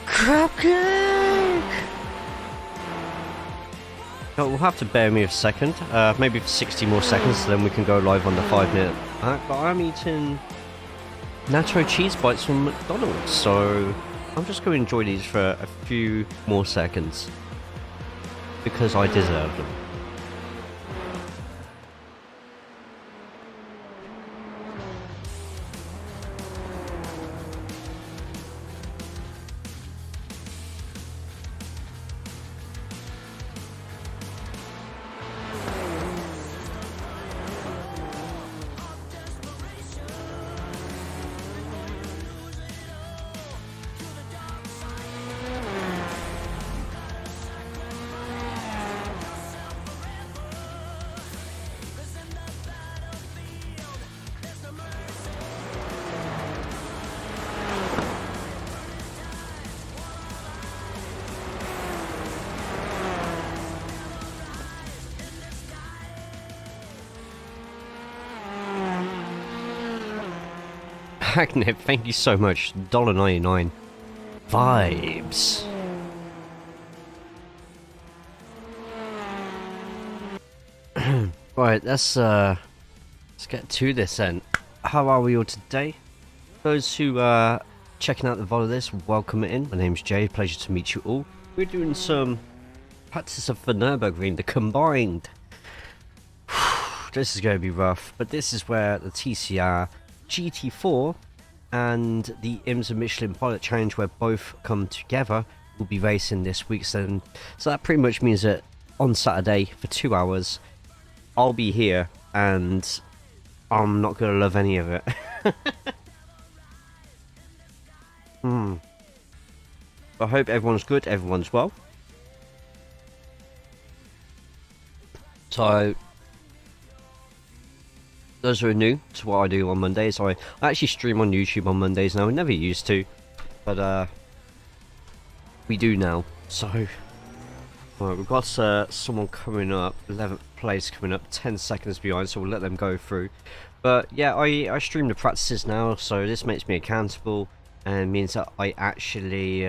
Cupcake! Oh, we'll have to bear me a second, maybe for 60 more seconds, then we can go live on the 5-minute mark. But I'm eating nacho cheese bites from McDonald's, so I'm just going to enjoy these for a few more seconds because I deserve them. Hacknip, thank you so much. $1.99. Vibes. Right, let's get to this then. How are we all today? Those who are checking out the VOD of this, welcome it in. My name's Jay, pleasure to meet you all. We're doing some practice of the Nürburgring, the Combined. This is going to be rough, but this is where the TCR GT4 and the IMSA Michelin Pilot Challenge, where both come together, will be racing this week. So that pretty much means that on Saturday for 2 hours I'll be here and I'm not going to love any of it. I hope everyone's good, everyone's well. So those who are new to what I do on Mondays, I actually stream on YouTube on Mondays now. I never used to, but we do now. So we've got someone coming up, 11th place coming up, 10 seconds behind, so we'll let them go through. But yeah, I stream the practices now, so this makes me accountable and means that I actually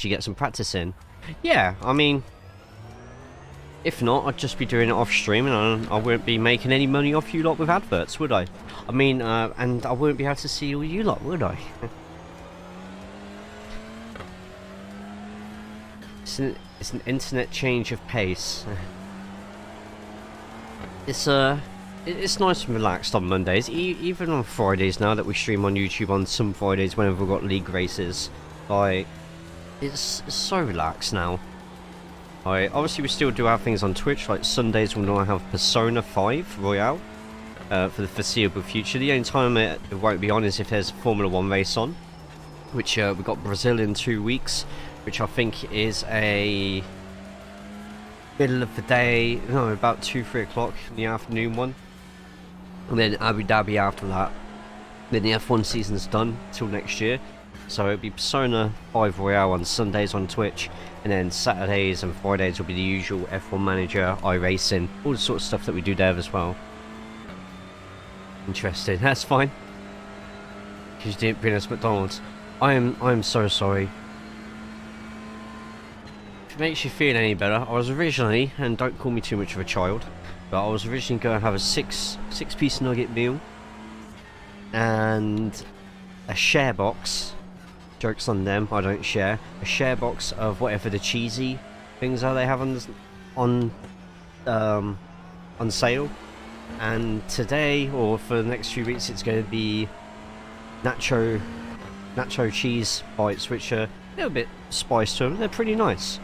get some practice in. Yeah, I mean, if not, I'd just be doing it off stream and I wouldn't be making any money off you lot with adverts, would I? I mean, and I wouldn't be able to see all you lot, would I? It's an internet change of pace. It's nice and relaxed on Mondays, even on Fridays now that we stream on YouTube on some Fridays whenever we've got league races. Like, it's so relaxed now. Obviously we still do have things on Twitch, like Sundays we'll now have Persona 5 Royale for the foreseeable future. The only time it won't be on is if there's a Formula 1 race on, which we've got Brazil in 2 weeks, which I think is a middle of the day, no, about 2-3 o'clock in the afternoon one, and then Abu Dhabi after that. Then the F1 season's done till next year, so it'll be Persona 5 Royale on Sundays on Twitch, and then Saturdays and Fridays will be the usual F1 Manager, iRacing, all the sort of stuff that we do there as well. Interesting, that's fine. Because you didn't bring us McDonald's. I'm so sorry. If it makes you feel any better, I was originally, and don't call me too much of a child, but I was originally going to have a six-piece nugget meal and a share box. Jokes on them, I don't share. A share box of whatever the cheesy things are they have on sale. And today, or for the next few weeks, it's going to be nacho cheese bites, which are a little bit spiced to them. They're pretty nice.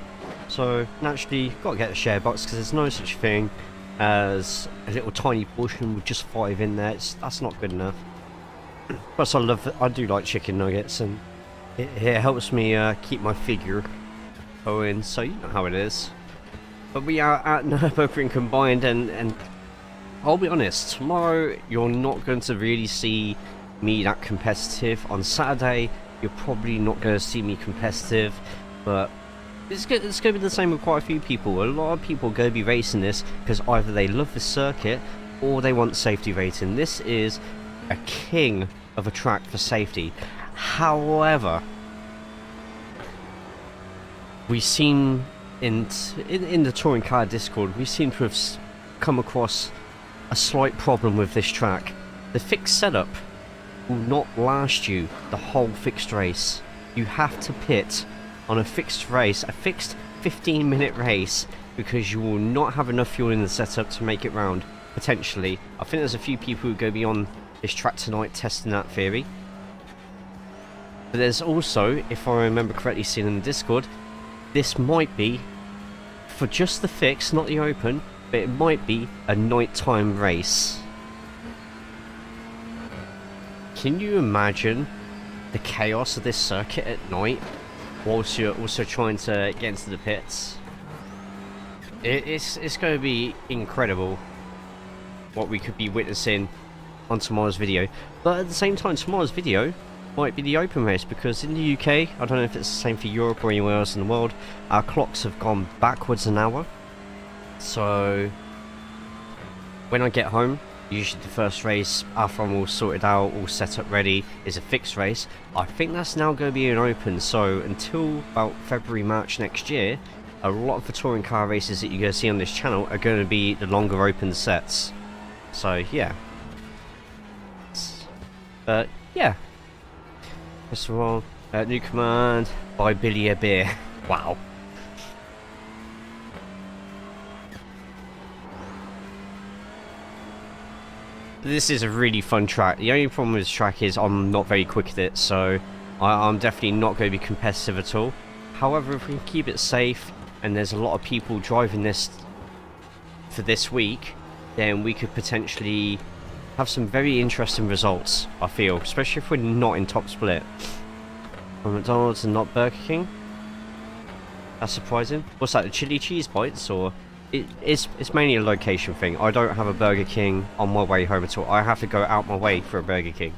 So naturally, got to get a share box because there's no such thing as a little tiny portion with just 5 in there. That's not good enough. Plus, I do like chicken nuggets, and it helps me keep my figure going, so you know how it is. But we are at Nürburgring Combined, and I'll be honest, tomorrow you're not going to really see me that competitive. On Saturday, you're probably not going to see me competitive, but it's going to be the same with quite a few people. A lot of people are going to be racing this because either they love the circuit or they want safety rating. This is a king of a track for safety. However, we seem in the touring car Discord, we seem to have come across a slight problem with this track. The fixed setup will not last you the whole fixed race. You have to pit on a fixed race, a fixed 15-minute race, because you will not have enough fuel in the setup to make it round, potentially. I think there's a few people who go beyond this track tonight testing that theory. But there's also, if I remember correctly seen in the Discord, this might be for just the fix, not the open, but it might be a nighttime race. Can you imagine the chaos of this circuit at night whilst you're also trying to get into the pits? It's going to be incredible what we could be witnessing on tomorrow's video. But at the same time, tomorrow's video might be the open race, because in the UK, I don't know if it's the same for Europe or anywhere else in the world, our clocks have gone backwards an hour. So when I get home, usually the first race, after I'm all sorted out, all set up ready, is a fixed race. I think that's now going to be an open, so until about February, March next year, a lot of the touring car races that you're going to see on this channel are going to be the longer open sets. So yeah. But yeah. First of all, new command, buy Billy a beer. Wow. This is a really fun track. The only problem with this track is I'm not very quick at it, so I'm definitely not going to be competitive at all. However, if we can keep it safe, and there's a lot of people driving this for this week, then we could potentially have some very interesting results, I feel, especially if we're not in top split. From McDonald's and not Burger King? That's surprising. What's that, the chili cheese bites, or... It's mainly a location thing. I don't have a Burger King on my way home at all. I have to go out my way for a Burger King.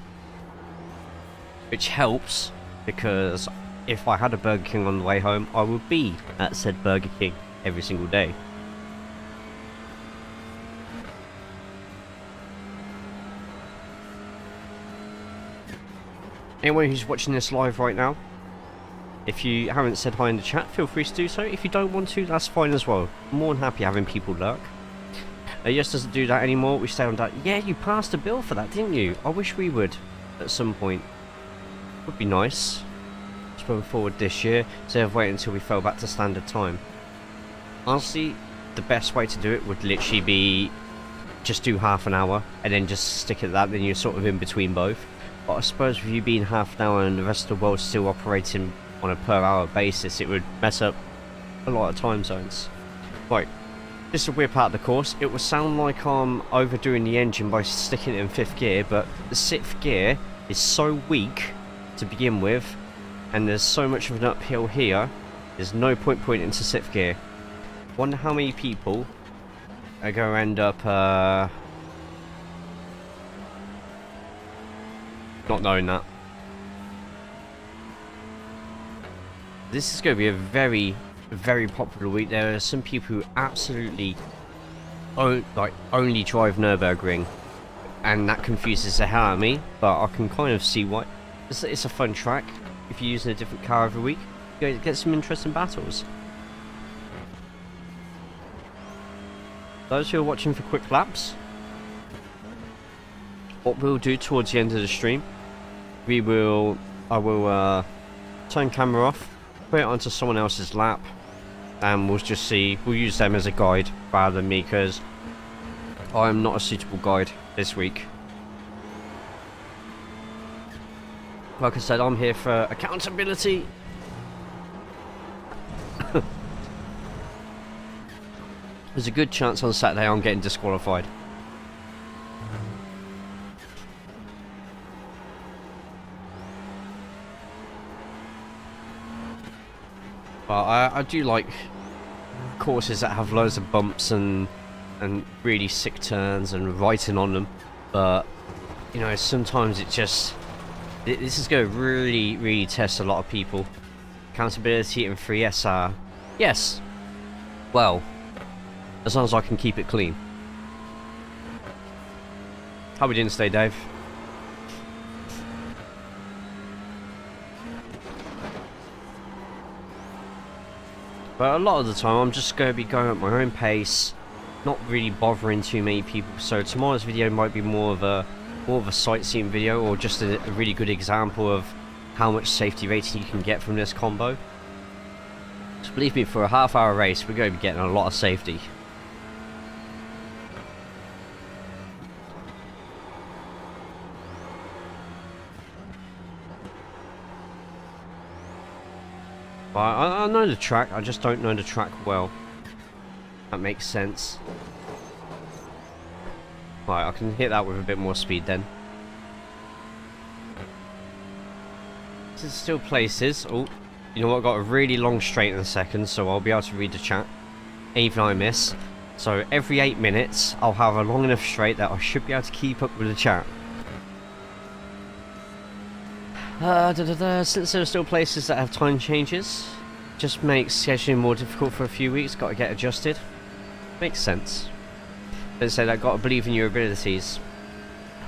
Which helps, because if I had a Burger King on the way home, I would be at said Burger King every single day. Anyone who's watching this live right now, if you haven't said hi in the chat, feel free to do so. If you don't want to, that's fine as well. I'm more than happy having people lurk. Yes doesn't do that anymore. We stay on that. Yeah, you passed a bill for that, didn't you? I wish we would at some point. Would be nice. Just moving forward this year, instead of waiting until we fell back to standard time. Honestly, the best way to do it would literally be just do half an hour and then just stick at that. Then you're sort of in between both. But I suppose with you being half an hour and the rest of the world still operating on a per hour basis, it would mess up a lot of time zones. Right, this is a weird part of the course. It will sound like I'm overdoing the engine by sticking it in 5th gear, but the 6th gear is so weak to begin with, and there's so much of an uphill here, there's no point putting it into 6th gear. Wonder how many people are going to end up not knowing that. This is going to be a very, very popular week. There are some people who absolutely only drive Nürburgring, and that confuses the hell out of me, but I can kind of see why. It's a fun track. If you're using a different car every week, you get some interesting battles. Those who are watching for quick laps, what we'll do towards the end of the stream, I will turn camera off, put it onto someone else's lap, and we'll just see. We'll use them as a guide rather than me, because I'm not a suitable guide this week. Like I said, I'm here for accountability. There's a good chance on Saturday I'm getting disqualified. But I do like courses that have loads of bumps and really sick turns and writing on them. But, you know, sometimes it just... This is going to really, really test a lot of people. Accountability and 3SR. Yes. Well, as long as I can keep it clean. How we doing today, Dave? But a lot of the time I'm just going to be going at my own pace, not really bothering too many people. So tomorrow's video might be more of a sightseeing video, or just a really good example of how much safety rating you can get from this combo. So believe me, for a half-hour race, we're going to be getting a lot of safety. But I know the track, I just don't know the track well. That makes sense. Right, I can hit that with a bit more speed then. There's still places. Oh, you know what? I've got a really long straight in a second, so I'll be able to read the chat. Even I miss. So every 8 minutes, I'll have a long enough straight that I should be able to keep up with the chat. Since there are still places that have time changes, just makes scheduling more difficult for a few weeks. Got to get adjusted. Makes sense. They say that got to believe in your abilities.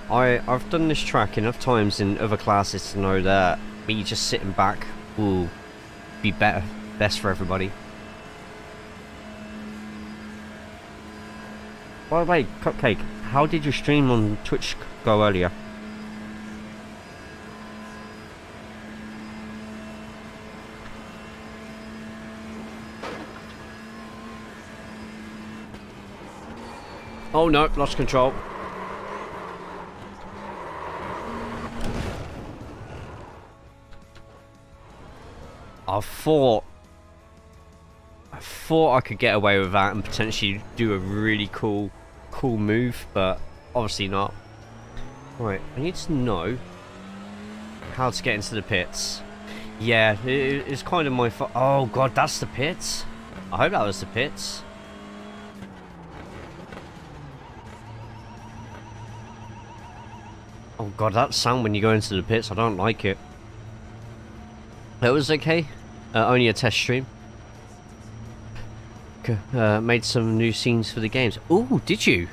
I've done this track enough times in other classes to know that me just sitting back will be best for everybody. By the way, Cupcake, how did your stream on Twitch go earlier? Oh no, lost control. I thought I could get away with that and potentially do a really cool move, but obviously not. Right, I need to know how to get into the pits. Yeah, it's kind of my fault. Oh god, that's the pits? I hope that was the pits. Oh god, that sound when you go into the pits, I don't like it. That was okay. Only a test stream. Made some new scenes for the games. Ooh, did you?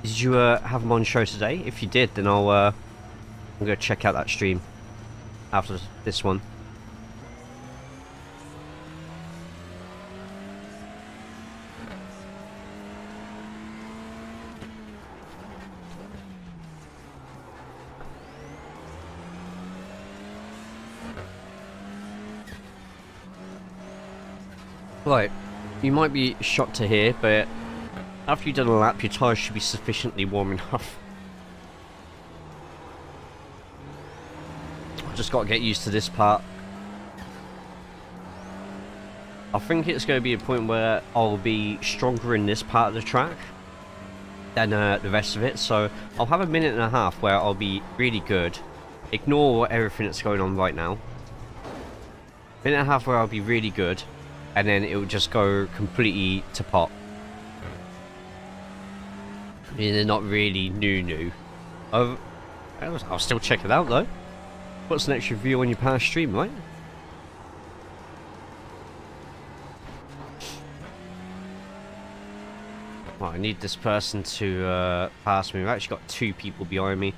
Did you have them on show today? If you did, then I'm gonna check out that stream after this one. Right, you might be shocked to hear, but after you've done a lap, your tyres should be sufficiently warm enough. I've just got to get used to this part. I think it's going to be a point where I'll be stronger in this part of the track than the rest of it, so I'll have a minute and a half where I'll be really good. Ignore everything that's going on right now. Minute and a half where I'll be really good, and then it will just go completely to pot. I mean, they're not really new. I'll still check it out though. What's an extra view on your past stream, right? Right, I need this person to pass me. We've actually got 2 people behind me.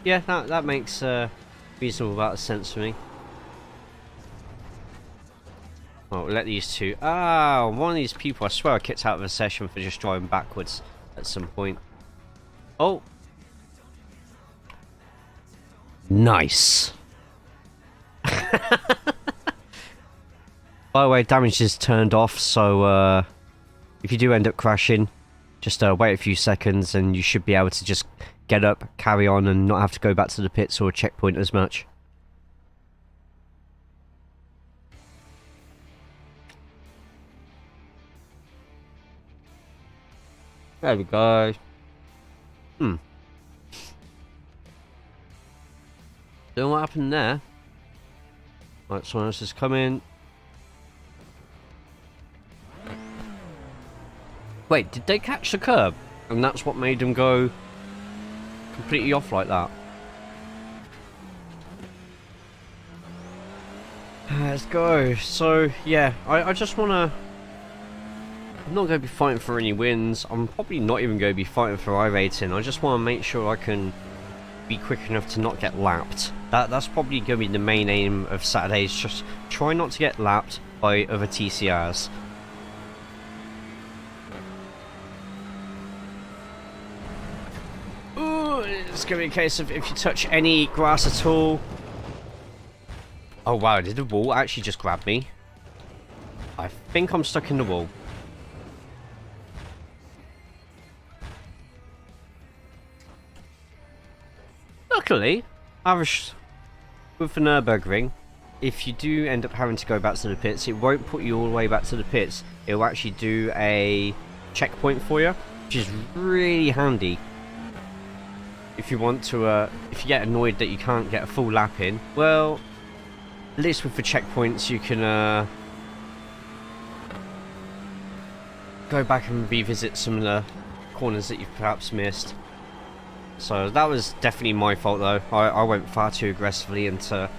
Yeah, that makes reasonable amount of sense for me. Well, we'll let these 2. Ah, one of these people, I swear I kicked out of a session for just driving backwards at some point. Oh. Nice. By the way, damage is turned off, so if you do end up crashing, just wait a few seconds and you should be able to just get up, carry on, and not have to go back to the pits or a checkpoint as much. There we go. Don't know what happened there. Right, someone else is coming. Wait, did they catch the curb? And that's what made them go completely off like that? Let's go. So, yeah, I just want to I'm not going to be fighting for any wins. I'm probably not even going to be fighting for iRacing. I just want to make sure I can be quick enough to not get lapped. That's probably going to be the main aim of Saturdays. Just try not to get lapped by other TCRs. Ooh, it's going to be a case of if you touch any grass at all. Oh wow, did the wall actually just grab me? I think I'm stuck in the wall. Luckily, with the Nürburgring, if you do end up having to go back to the pits, it won't put you all the way back to the pits. It will actually do a checkpoint for you, which is really handy. If you want to, if you get annoyed that you can't get a full lap in, well, at least with the checkpoints you can go back and revisit some of the corners that you've perhaps missed. So that was definitely my fault though. I went far too aggressively into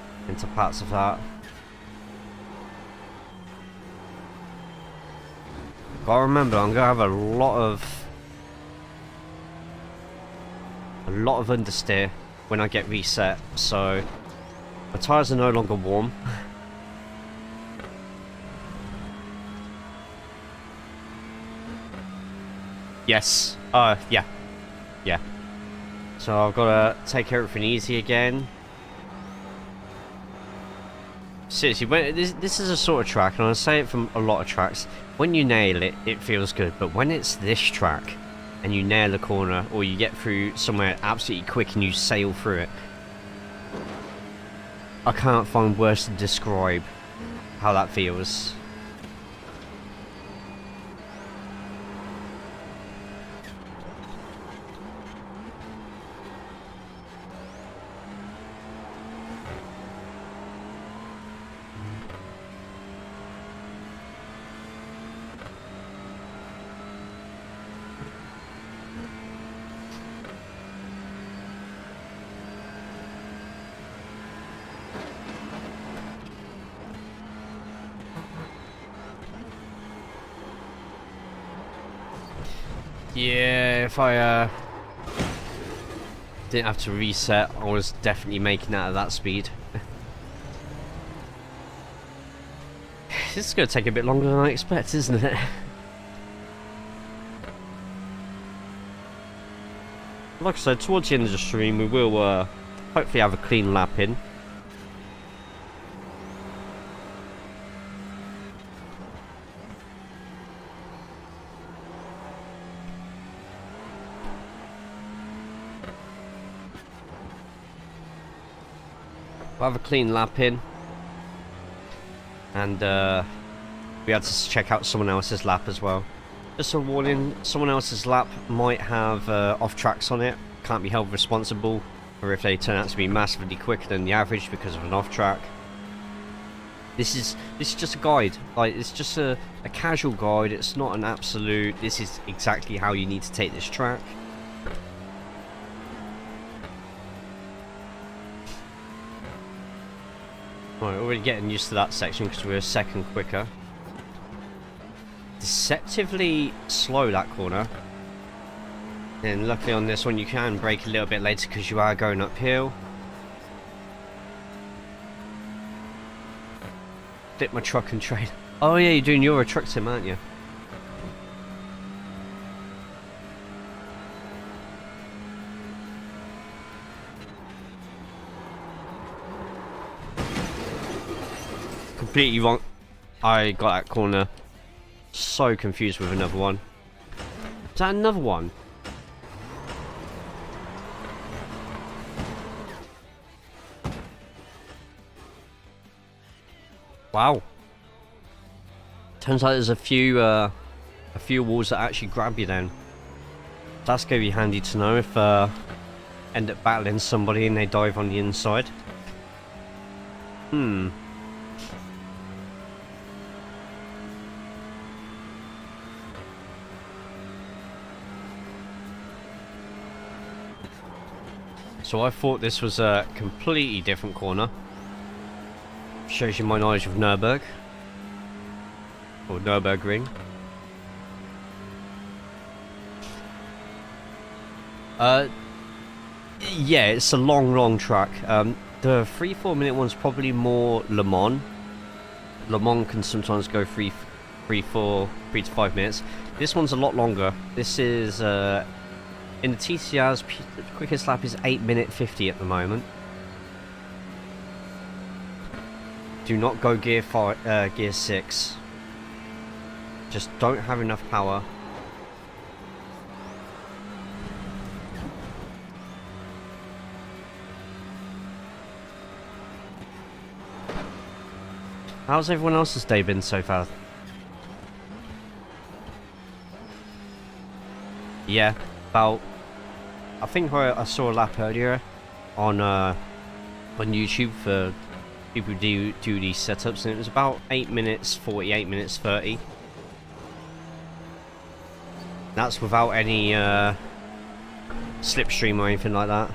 parts of that. Gotta remember, I'm gonna have a lot of understeer when I get reset, so my tyres are no longer warm. Yes. Yeah. So I've got to take everything easy again. Seriously, this is a sort of track, and I say it from a lot of tracks, when you nail it, it feels good. But when it's this track, and you nail a corner, or you get through somewhere absolutely quick and you sail through it, I can't find words to describe how that feels. Yeah, if I didn't have to reset, I was definitely making out of that speed. This is going to take a bit longer than I expect, isn't it? Like I said, towards the end of the stream we will hopefully have a clean lap in. We'll have a clean lap in, and we had to check out someone else's lap as well. Just a warning, someone else's lap might have off tracks on it. Can't be held responsible for if they turn out to be massively quicker than the average because of an off track. This is just a guide. Like, it's just a casual guide. It's not an absolute. This is exactly how you need to take this track. Right, already getting used to that section because we're a second quicker. Deceptively slow, that corner. And luckily on this one you can brake a little bit later because you are going uphill. Flip my truck and trailer. Oh yeah, you're doing Euro Truck Sim, aren't you? Completely wrong. I got that corner so confused with another one. Is that another one? Wow. Turns out there's a few walls that actually grab you then. That's gonna be handy to know if end up battling somebody and they dive on the inside. So I thought this was a completely different corner. Shows you my knowledge of Nürburg. Or Nürburgring. Uh, yeah, it's a long track. The 3-4 minute one's probably more Le Mans. Le Mans can sometimes go 3 to 5 minutes. This one's a lot longer. This is in the TCR's the quickest lap is 8:50 at the moment. Do not go gear 6. Just don't have enough power. How's everyone else's day been so far? Yeah, about. I think I saw a lap earlier on YouTube for people who do these setups, and it was about 8 minutes 40, 8 minutes 30. That's without any slipstream or anything like that.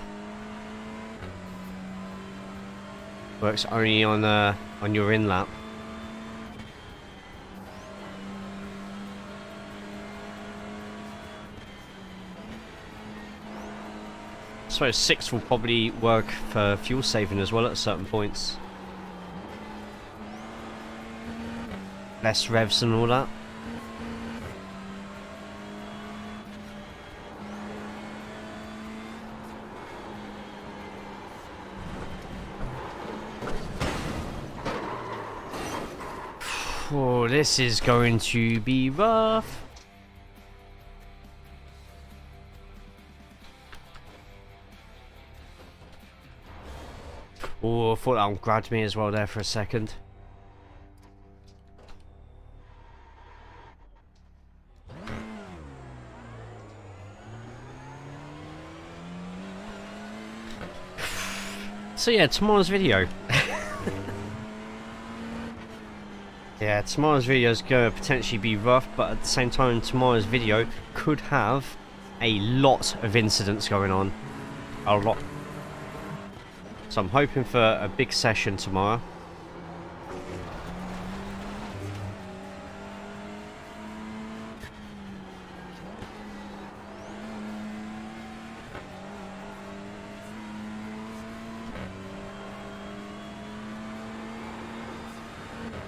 Works only on your in lap. I suppose 6 will probably work for fuel saving as well at certain points. Less revs and all that. Oh, this is going to be rough. Oh, I thought that one grabbed me as well there for a second. So yeah, tomorrow's video. Yeah, tomorrow's video is going to potentially be rough, but at the same time, tomorrow's video could have a lot of incidents going on. A lot. So I'm hoping for a big session tomorrow.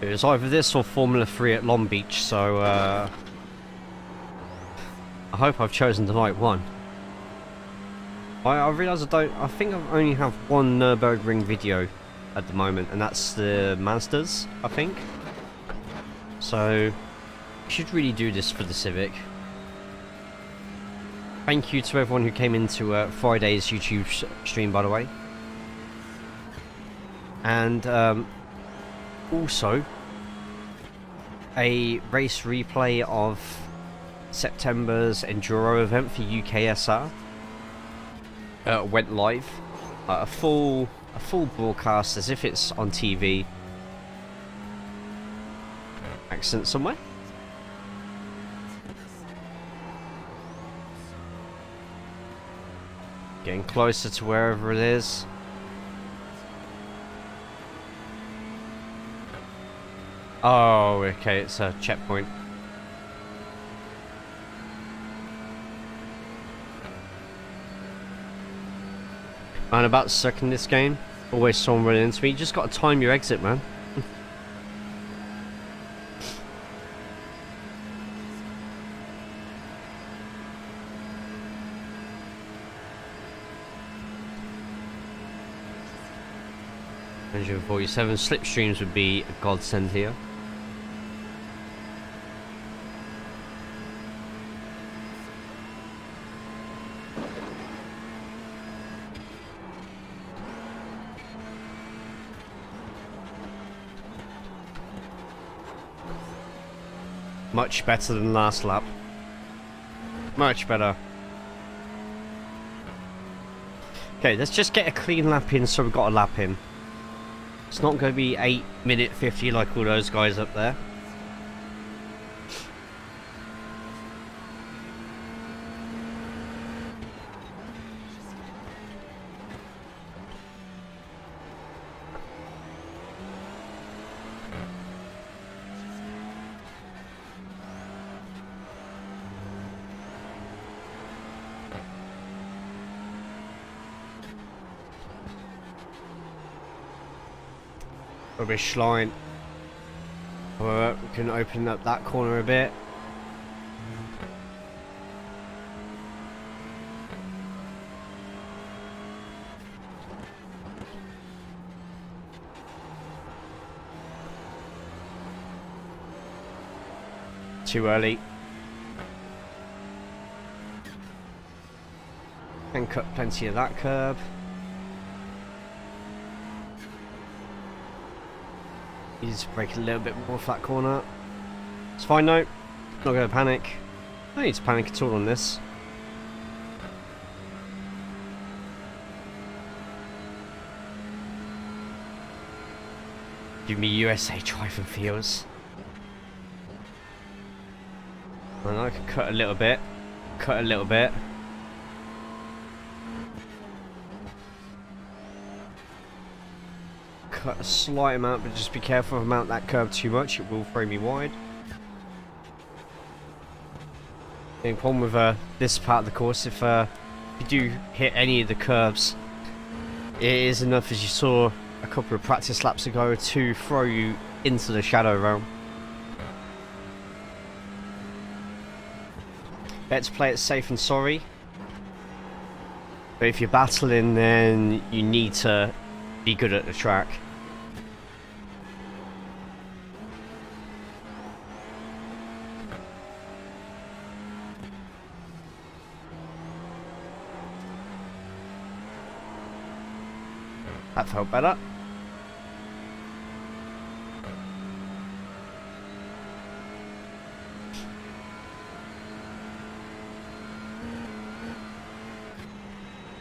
It was either this or Formula 3 at Long Beach, so I hope I've chosen the right one. I realise I think I only have one Nürburgring video at the moment, and that's the Mazdas, I think. So, I should really do this for the Civic. Thank you to everyone who came into Friday's YouTube stream, by the way. And also, a race replay of September's Enduro event for UKSR went live. A full broadcast as if it's on TV. Accident somewhere? Getting closer to wherever it is. Oh, okay, it's a checkpoint. Man, about stuck in this game. Always someone running into me. You just got to time your exit, man. $147 slipstreams would be a godsend here. Much better than last lap. Much better. Okay, let's just get a clean lap in so we've got a lap in. It's not going to be 8:50 like all those guys up there. Rubbish line. We can open up that corner a bit. Too early. And cut plenty of that curb. You just brake a little bit more off that corner. It's fine though. Not going to panic. No need to panic at all on this. Give me USA driving feels. And I can cut a little bit. Cut a little bit. Cut a slight amount, but just be careful if I mount that curve too much, it will throw me wide. The problem with this part of the course, if you do hit any of the curves, it is enough, as you saw a couple of practice laps ago, to throw you into the shadow realm. Better to play it safe and sorry. But if you're battling, then you need to be good at the track. That felt better.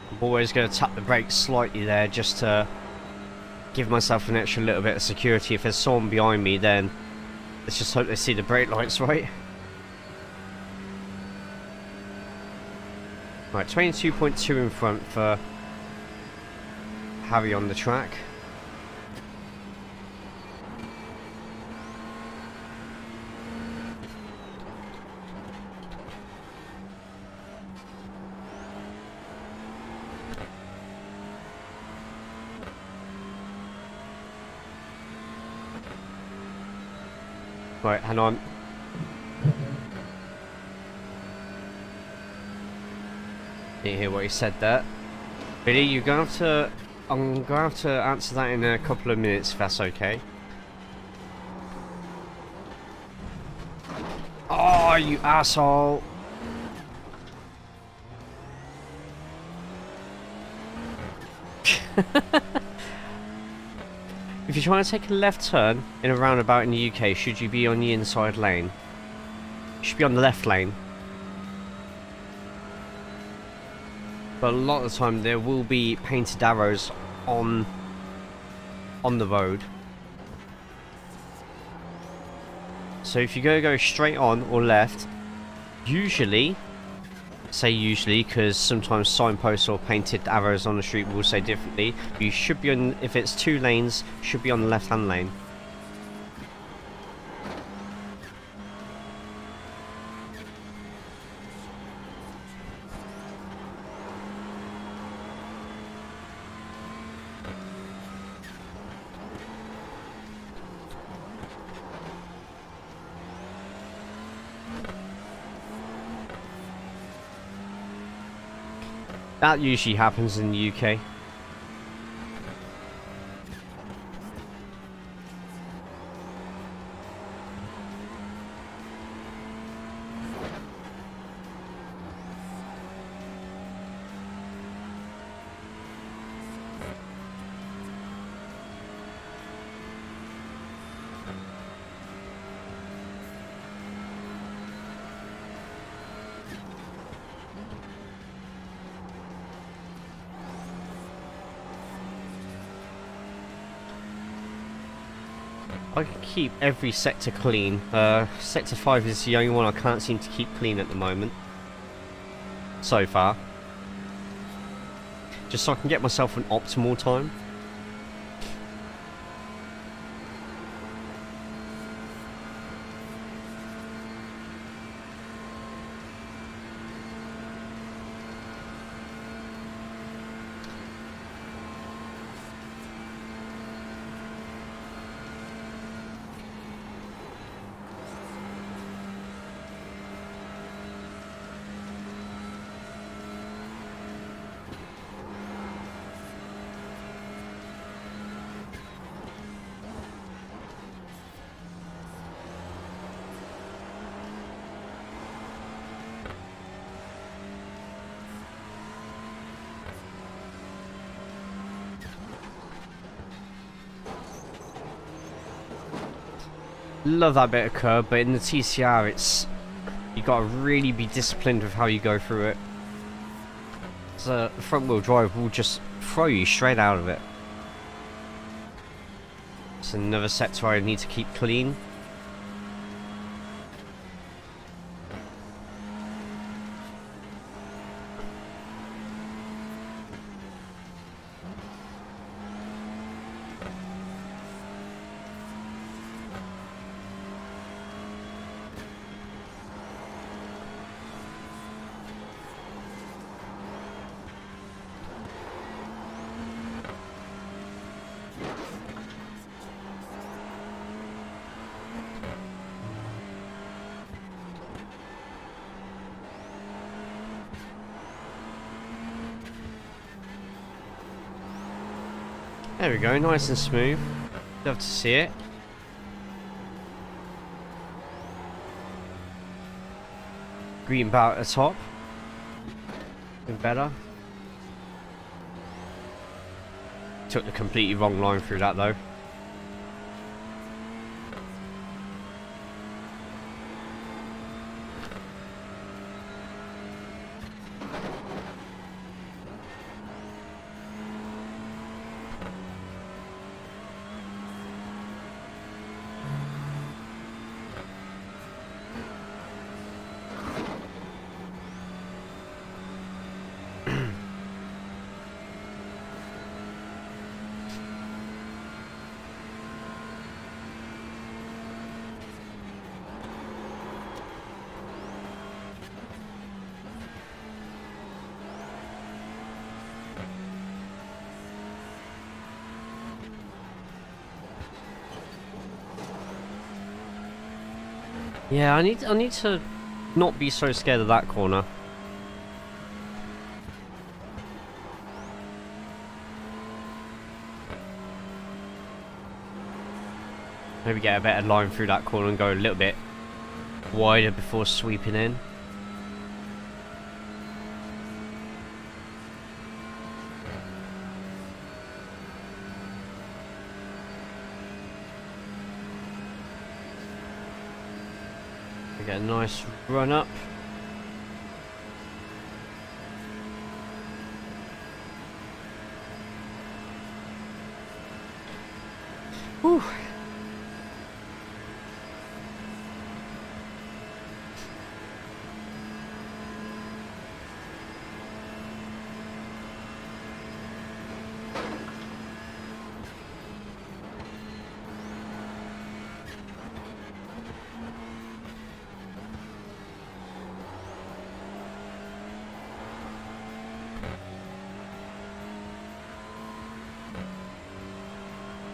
I'm always going to tap the brakes slightly there just to give myself an extra little bit of security. If there's someone behind me, then let's just hope they see the brake lights, right? Right, 22.2 in front for Harry on the track. Right, hang on. Didn't hear what he said there. Billy, you're gonna have to... I'm gonna have to answer that in a couple of minutes, if that's okay. Oh, you asshole! If you're trying to take a left turn in a roundabout in the UK, should you be on the inside lane? You should be on the left lane. But a lot of the time there will be painted arrows on the road. So if you go straight on or left, usually, say usually because sometimes signposts or painted arrows on the street will say differently, you should be on, if it's two lanes, should be on the left hand lane. That usually happens in the UK. I can keep every sector clean. Sector 5 is the only one I can't seem to keep clean at the moment. So far. Just so I can get myself an optimal time. Love that bit of curb, but in the TCR, you got to really be disciplined with how you go through it. So front wheel drive will just throw you straight out of it. It's another sector I need to keep clean. There we go, nice and smooth. Love to see it. Green bar at the top. Been better. Took the completely wrong line through that though. Yeah, I need to not be so scared of that corner. Maybe get a better line through that corner and go a little bit wider before sweeping in. Get a nice run up. Whew.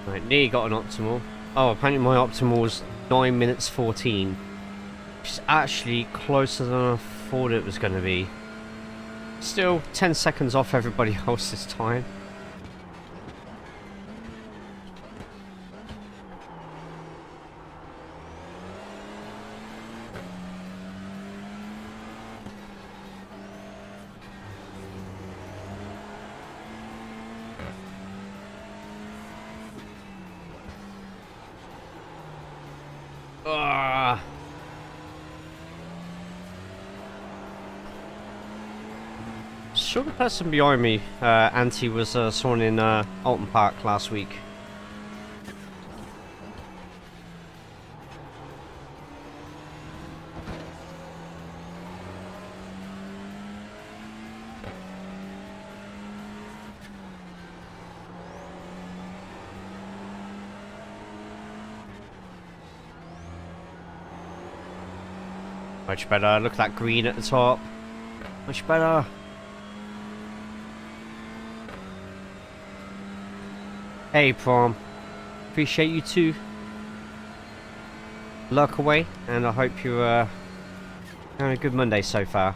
Right, nearly got an optimal. Oh, apparently my optimal was 9 minutes 14. Which is actually closer than I thought it was going to be. Still 10 seconds off everybody else's time. Sure, the person behind me, Auntie, was someone in Alton Park last week. Much better. Look at that green at the top. Much better. Hey, Prom. Appreciate you too. Luck away, and I hope you're having a good Monday so far.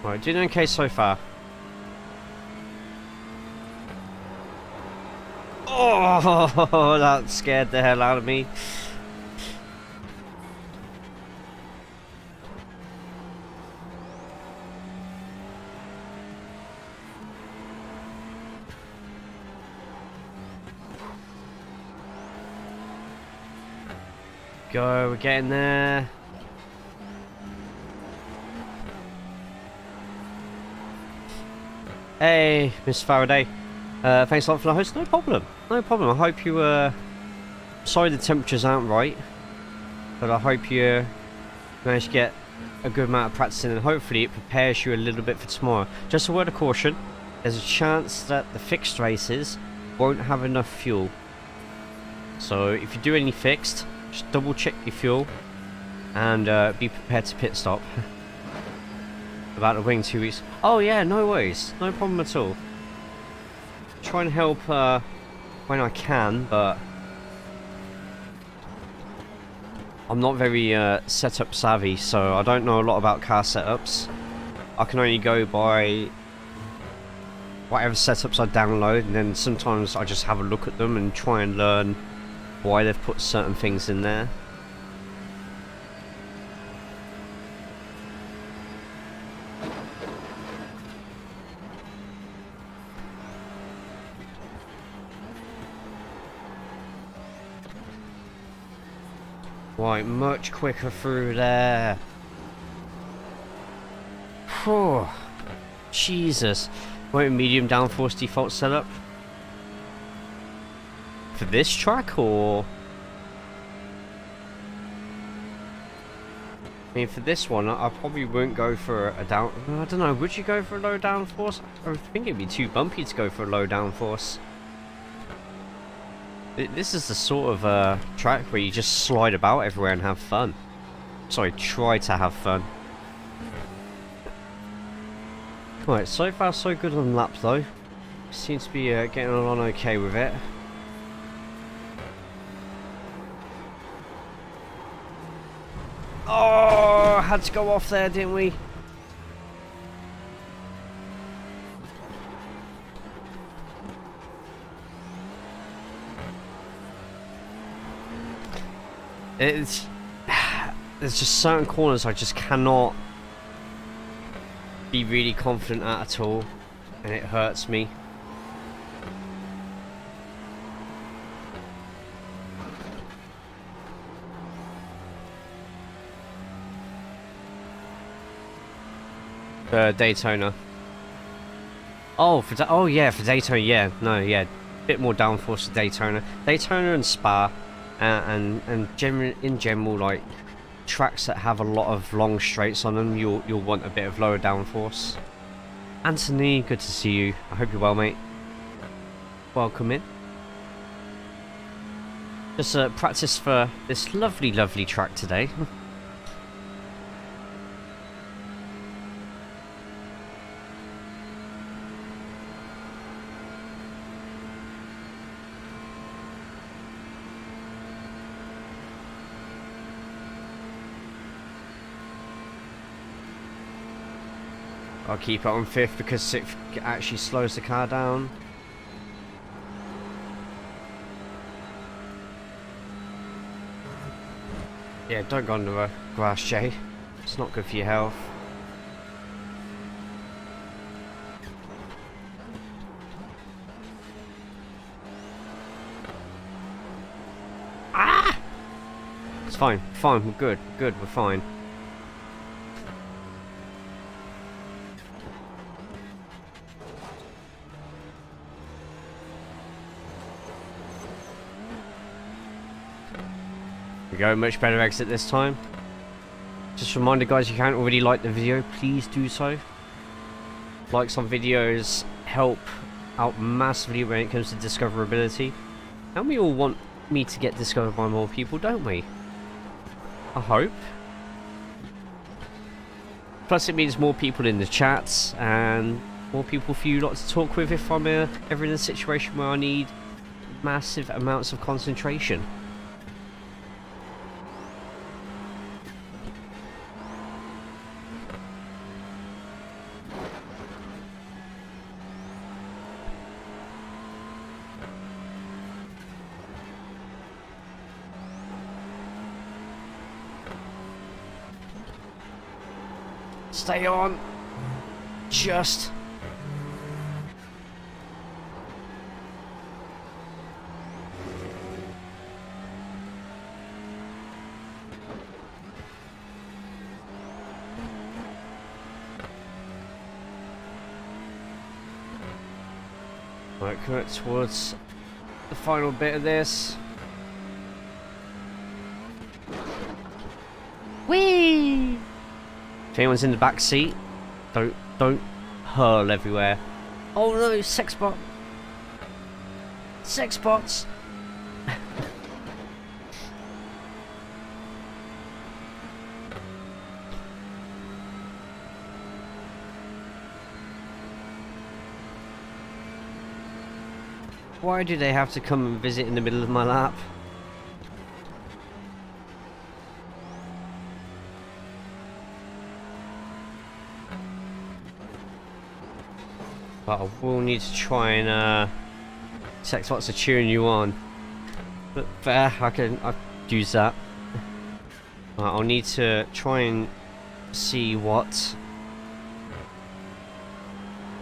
Right, doing okay so far. Oh, that scared the hell out of me. Go, we're getting there. Hey, Miss Faraday. Thanks a lot for the host. No problem. No problem. I hope you, sorry the temperatures aren't right, but I hope you manage to get a good amount of practice in, and hopefully it prepares you a little bit for tomorrow. Just a word of caution. There's a chance that the fixed races won't have enough fuel. So if you do any fixed, just double check your fuel and be prepared to pit stop. About to wing 2 weeks. Oh yeah, no worries. No problem at all. Try and help when I can, but I'm not very setup savvy, so I don't know a lot about car setups. I can only go by whatever setups I download, and then sometimes I just have a look at them and try and learn why they've put certain things in there. Right, much quicker through there. Whew. Jesus. Wait, medium downforce default setup? For this track, or? I mean, for this one, I probably won't go for a down... I don't know, would you go for a low downforce? I think it'd be too bumpy to go for a low downforce. This is the sort of track where you just slide about everywhere and have fun. Sorry, try to have fun. Right, so far so good on laps though. Seems to be getting on okay with it. Oh, had to go off there, didn't we? There's just certain corners I just cannot be really confident at all, and it hurts me. Daytona. Oh, oh yeah, for Daytona, yeah, no, yeah, bit more downforce for Daytona. Daytona and Spa. And in general, like tracks that have a lot of long straights on them, you'll want a bit of lower downforce. Anthony, good to see you. I hope you're well, mate. Welcome in. Just practice for this lovely, lovely track today. I'll keep it on 5th because 6th actually slows the car down. Yeah, don't go under the grass, Jay. It's not good for your health. Ah! It's fine, we're good, we're fine. Go, much better exit this time. Just a reminder, guys, if you haven't already liked the video, please do so. Likes on videos help out massively when it comes to discoverability, and we all want me to get discovered by more people, don't we? I hope. Plus it means more people in the chats and more people for you lot to talk with if I'm ever in a situation where I need massive amounts of concentration. Stay on. Just. Right, coming towards the final bit of this. Whee! If anyone's in the back seat, don't hurl everywhere. Oh no, sex bot. Sex bots. Why do they have to come and visit in the middle of my lap? But I will need to try and sex bots are cheering you on. But fair, I'll use that. I'll need to try and see what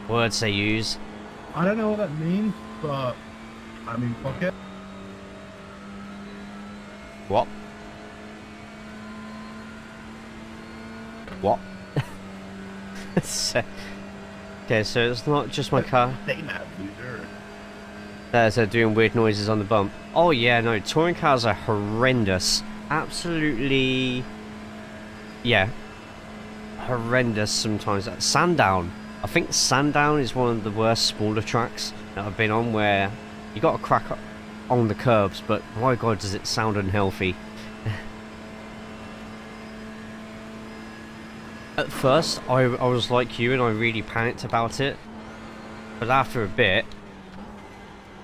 words they use. I don't know what that means, but I mean, fuck it. What? What? Okay, so it's not just my car. They're doing weird noises on the bump. Oh yeah, no, touring cars are horrendous. Absolutely, yeah, horrendous sometimes. Sandown. I think Sandown is one of the worst smaller tracks that I've been on, where you got to crack on the curbs, but my god does it sound unhealthy. At first I was like you and I really panicked about it, but after a bit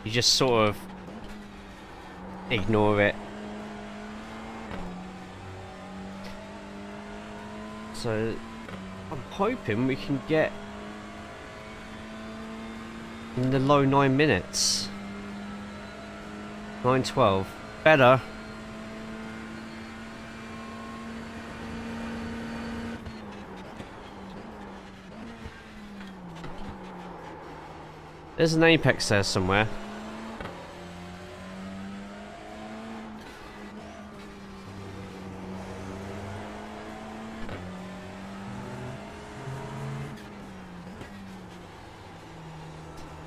you just sort of ignore it. So I'm hoping we can get in the low 9 minutes. 9:12. Better. There's an apex there somewhere.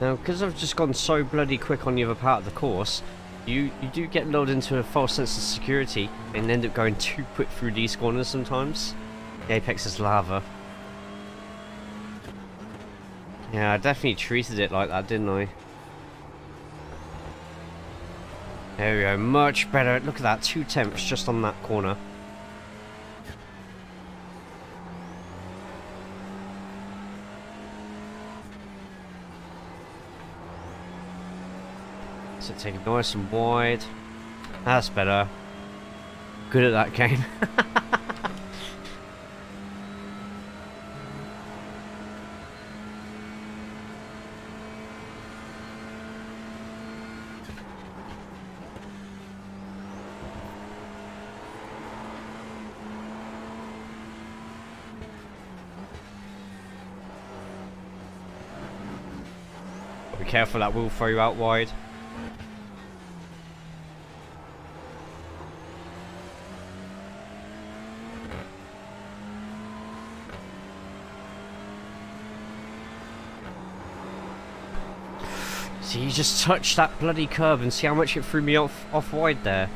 Now, because I've just gone so bloody quick on the other part of the course, you do get lulled into a false sense of security and end up going too quick through these corners sometimes. The apex is lava. Yeah, I definitely treated it like that, didn't I? There we go, much better. Look at that, 2 temps just on that corner. So take it nice and wide. That's better. Good at that game. Be careful, that will throw you out wide. See, you just touched that bloody curb and see how much it threw me off wide there.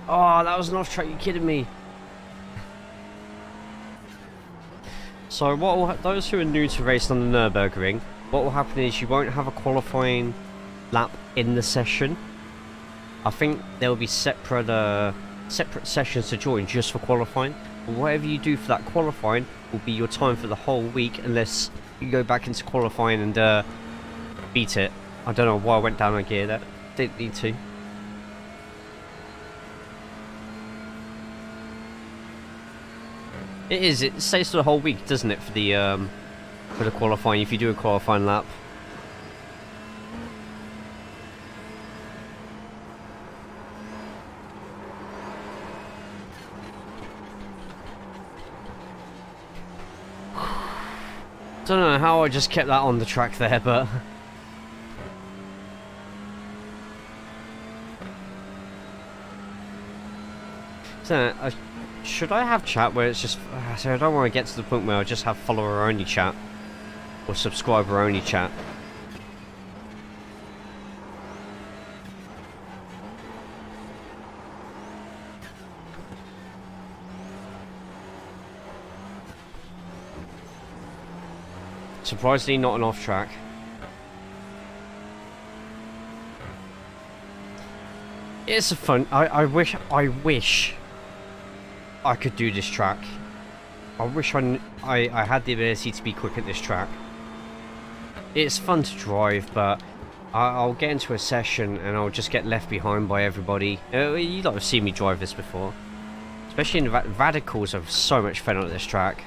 Oh, that was an off track, you kidding me? So what will those who are new to racing on the Nürburgring, what will happen is you won't have a qualifying lap in the session. I think there will be separate sessions to join just for qualifying. But whatever you do for that qualifying will be your time for the whole week, unless you go back into qualifying and beat it. I don't know why I went down a gear there. Didn't need to. It stays for the whole week, doesn't it, for the qualifying, if you do a qualifying lap. Don't know how I just kept that on the track there, but... So, should I have chat where it's just... So I don't want to get to the point where I just have follower-only chat. Or subscriber-only chat. Surprisingly not an off track. It's a fun... I wish I could do this track. I wish I had the ability to be quick at this track. It's fun to drive, but I'll get into a session and I'll just get left behind by everybody. You lot have seen me drive this before. Especially in Radicals, I've so much fun at this track.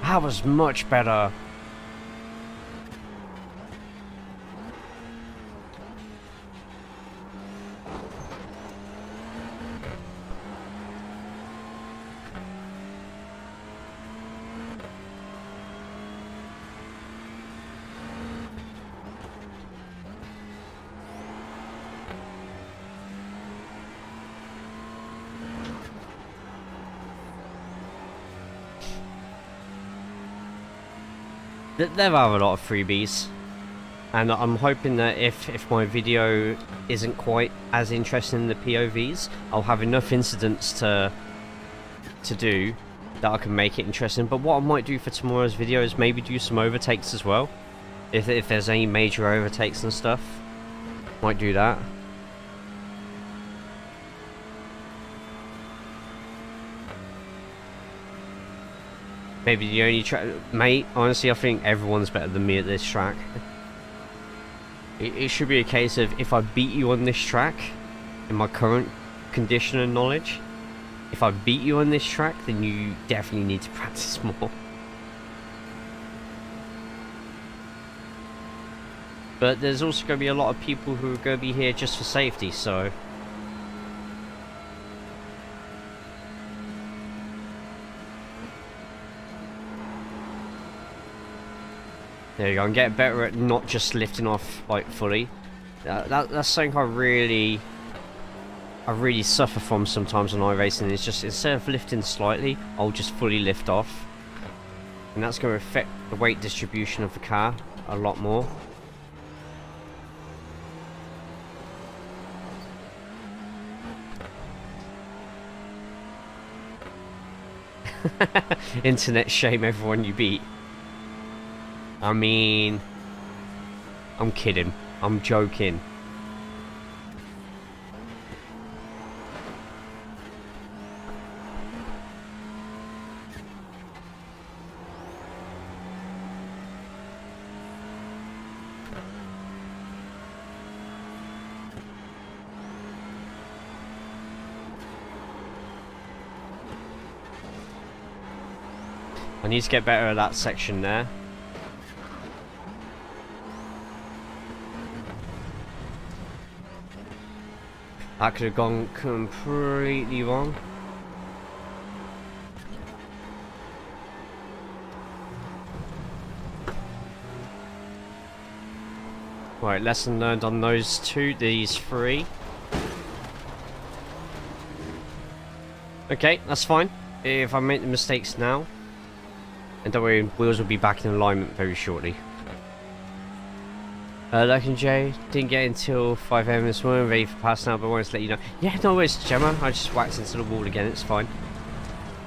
That was much better. There are a lot of freebies, and I'm hoping that if my video isn't quite as interesting in the POVs, I'll have enough incidents to do that I can make it interesting. But what I might do for tomorrow's video is maybe do some overtakes as well. If there's any major overtakes and stuff, might do that. Maybe the only track... Mate, honestly, I think everyone's better than me at this track. It should be a case of, if I beat you on this track, in my current condition and knowledge, if I beat you on this track, then you definitely need to practice more. But there's also going to be a lot of people who are going to be here just for safety, so... There you go, I'm getting better at not just lifting off, like, fully. That's something I really suffer from sometimes on iRacing. It's just, instead of lifting slightly, I'll just fully lift off. And that's going to affect the weight distribution of the car a lot more. Internet shame everyone you beat. I mean, I'm kidding. I'm joking. I need to get better at that section there. That could have gone completely wrong. Right, lesson learned on these three. Okay, that's fine. If I make the mistakes now, and don't worry, wheels will be back in alignment very shortly. Luck and Jay, didn't get until 5 AM this morning, ready for pass now, but I wanted to let you know. Yeah, no worries, Gemma. I just whacked into the wall again, it's fine.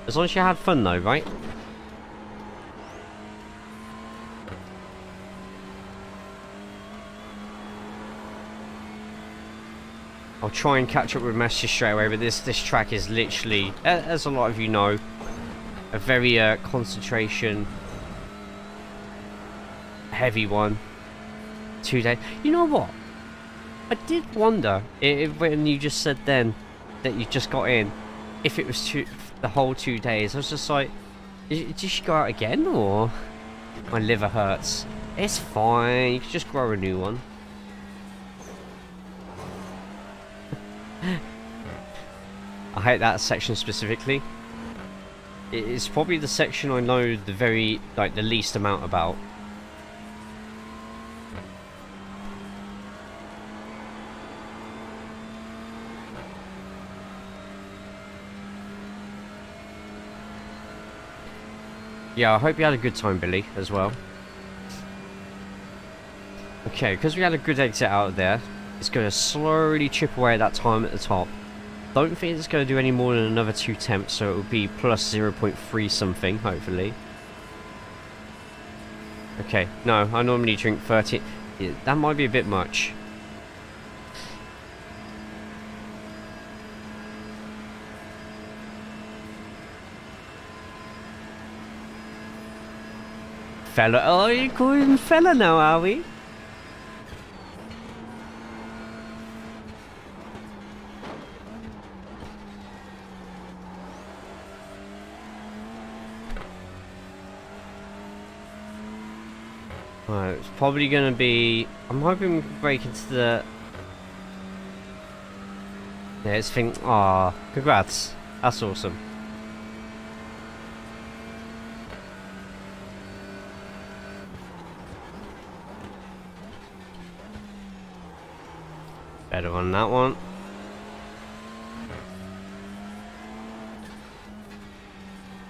As long as you had fun though, right? I'll try and catch up with messages straight away, but this track is literally, as a lot of you know, a very concentration heavy one. 2 days. You know what? I did wonder if when you just said then that you just got in, if it was the whole 2 days. I was just like, did she go out again, or My liver hurts. It's fine. You can just grow a new one. I hate that section specifically. It's probably the section I know the least amount about. Yeah, I hope you had a good time, Billy, as well. Okay, because we had a good exit out of there, it's going to slowly chip away at that time at the top. Don't think it's going to do any more than another 2 temps, so it will be plus 0.3 something, hopefully. Okay, no, I normally drink 30. Yeah, that might be a bit much. Fella, oh, you're calling him fella now, are we? Alright, it's probably gonna be. I'm hoping we can break into the. Yeah, it's thing. Aw, congrats. That's awesome. Better on that one.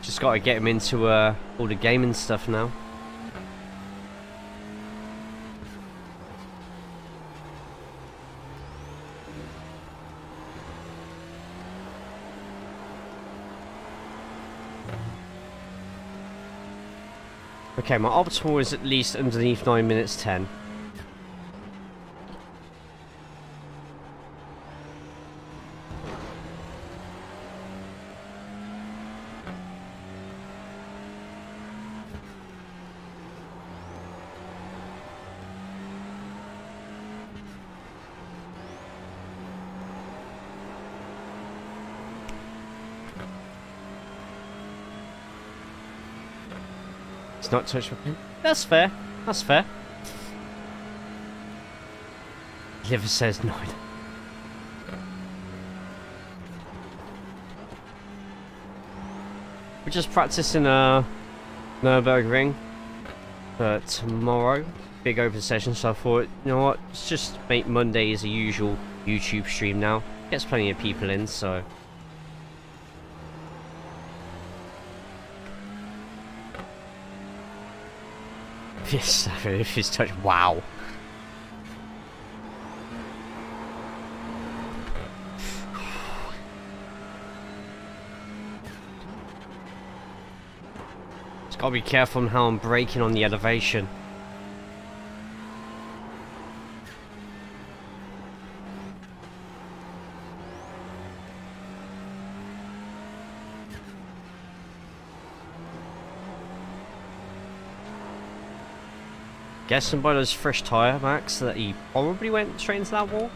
Just gotta get him into all the gaming stuff now. Okay, my optimal is at least underneath 9 minutes 10. It's not touched my pen. That's fair. That's fair. Liver says 9. We're just practicing Nürburgring for tomorrow. Big open session, so I thought, you know what, let's just make Monday as a usual YouTube stream now. Gets plenty of people in, so. Yes, if his touch. Wow. Just gotta be careful on how I'm braking on the elevation. Guessing by those fresh tyre marks that he probably went straight into that wall.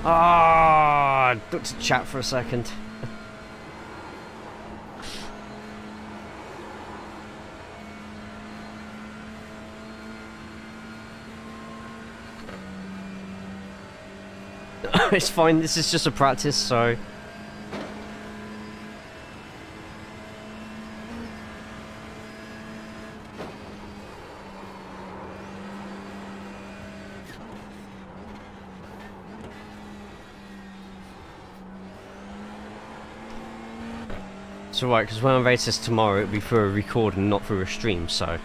Ah, looked to chat for a second. It's fine, this is just a practice, so. It's alright, because when I race this tomorrow, it'll be through a record and not through a stream, so.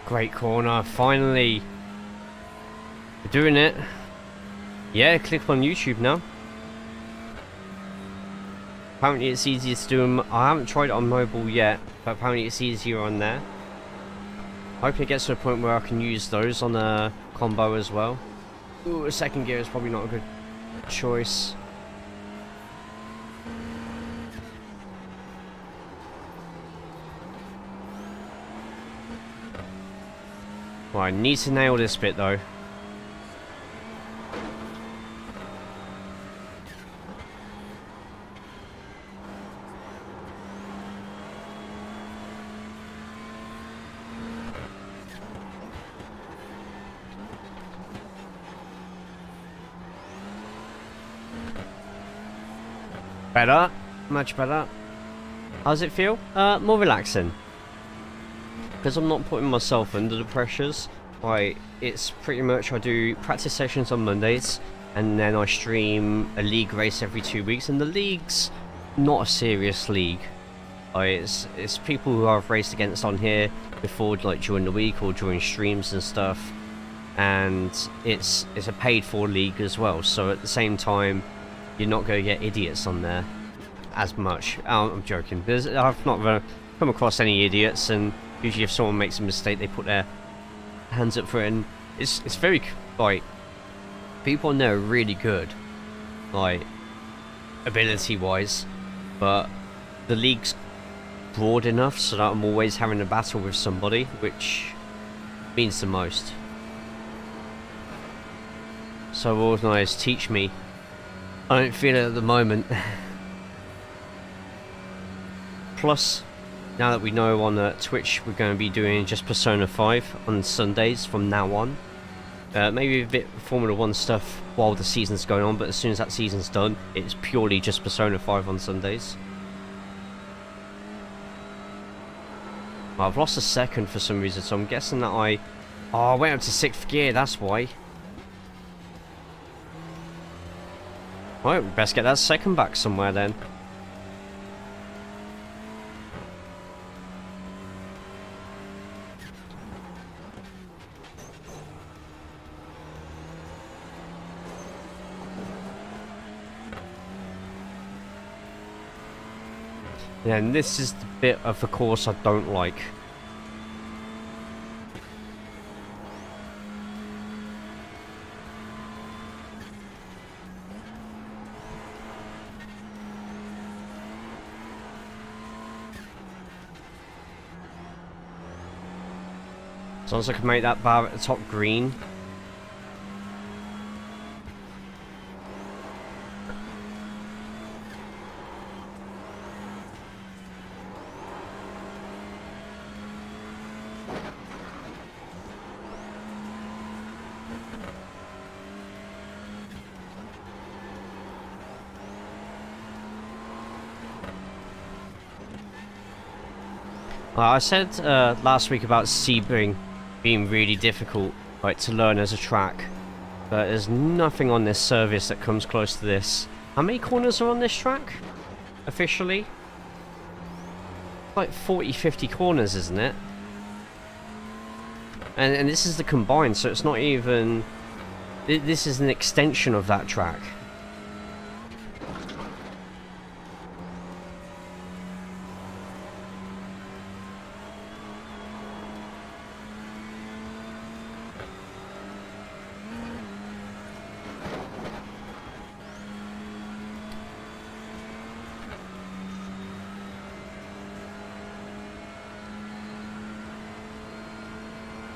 Great corner, finally. We're doing it. Yeah, click on YouTube now. Apparently it's easier to do them. I haven't tried it on mobile yet, but apparently it's easier on there. Hoping it gets to a point where I can use those on a combo as well. Ooh, a second gear is probably not a good choice. Well, I need to nail this bit though. Better, much better. How does it feel? More relaxing. Because I'm not putting myself under the pressures. It's pretty much I do practice sessions on Mondays, and then I stream a league race every 2 weeks. And the league's not a serious league. It's people who I've raced against on here before, like during the week or during streams and stuff. And it's a paid for league as well. So at the same time, you're not going to get idiots on there as much. I'm joking. I've not come across any idiots, and usually if someone makes a mistake, they put their hands up for it. And it's very, like, people on there are really good, like, ability-wise, but the league's broad enough so that I'm always having a battle with somebody, which means the most. So organised, teach me. I don't feel it at the moment. Plus, now that we know on Twitch we're going to be doing just Persona 5 on Sundays from now on. Maybe a bit Formula 1 stuff while the season's going on, but as soon as that season's done, it's purely just Persona 5 on Sundays. Well, I've lost a second for some reason, so I'm guessing that I went up to 6th gear, that's why. Right, we best get that second back somewhere then. Yeah, and this is the bit of the course I don't like. As long as I can make that bar at the top green. I said last week about Sebring being really difficult, like, to learn as a track, but there's nothing on this service that comes close to this. How many corners are on this track officially? Like 40-50 corners, isn't it? And this is the combined, so it's not even, this is an extension of that track.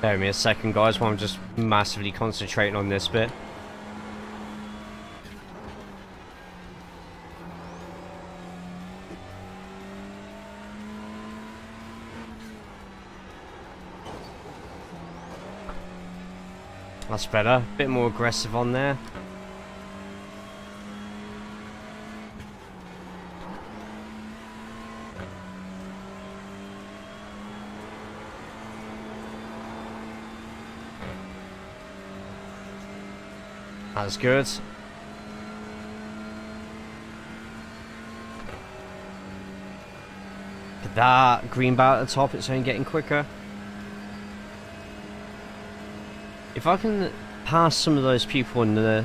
Bear with me a second, guys, while I'm just massively concentrating on this bit. That's better. A bit more aggressive on there. That's good. That green bar at the top, it's only getting quicker. If I can pass some of those people in the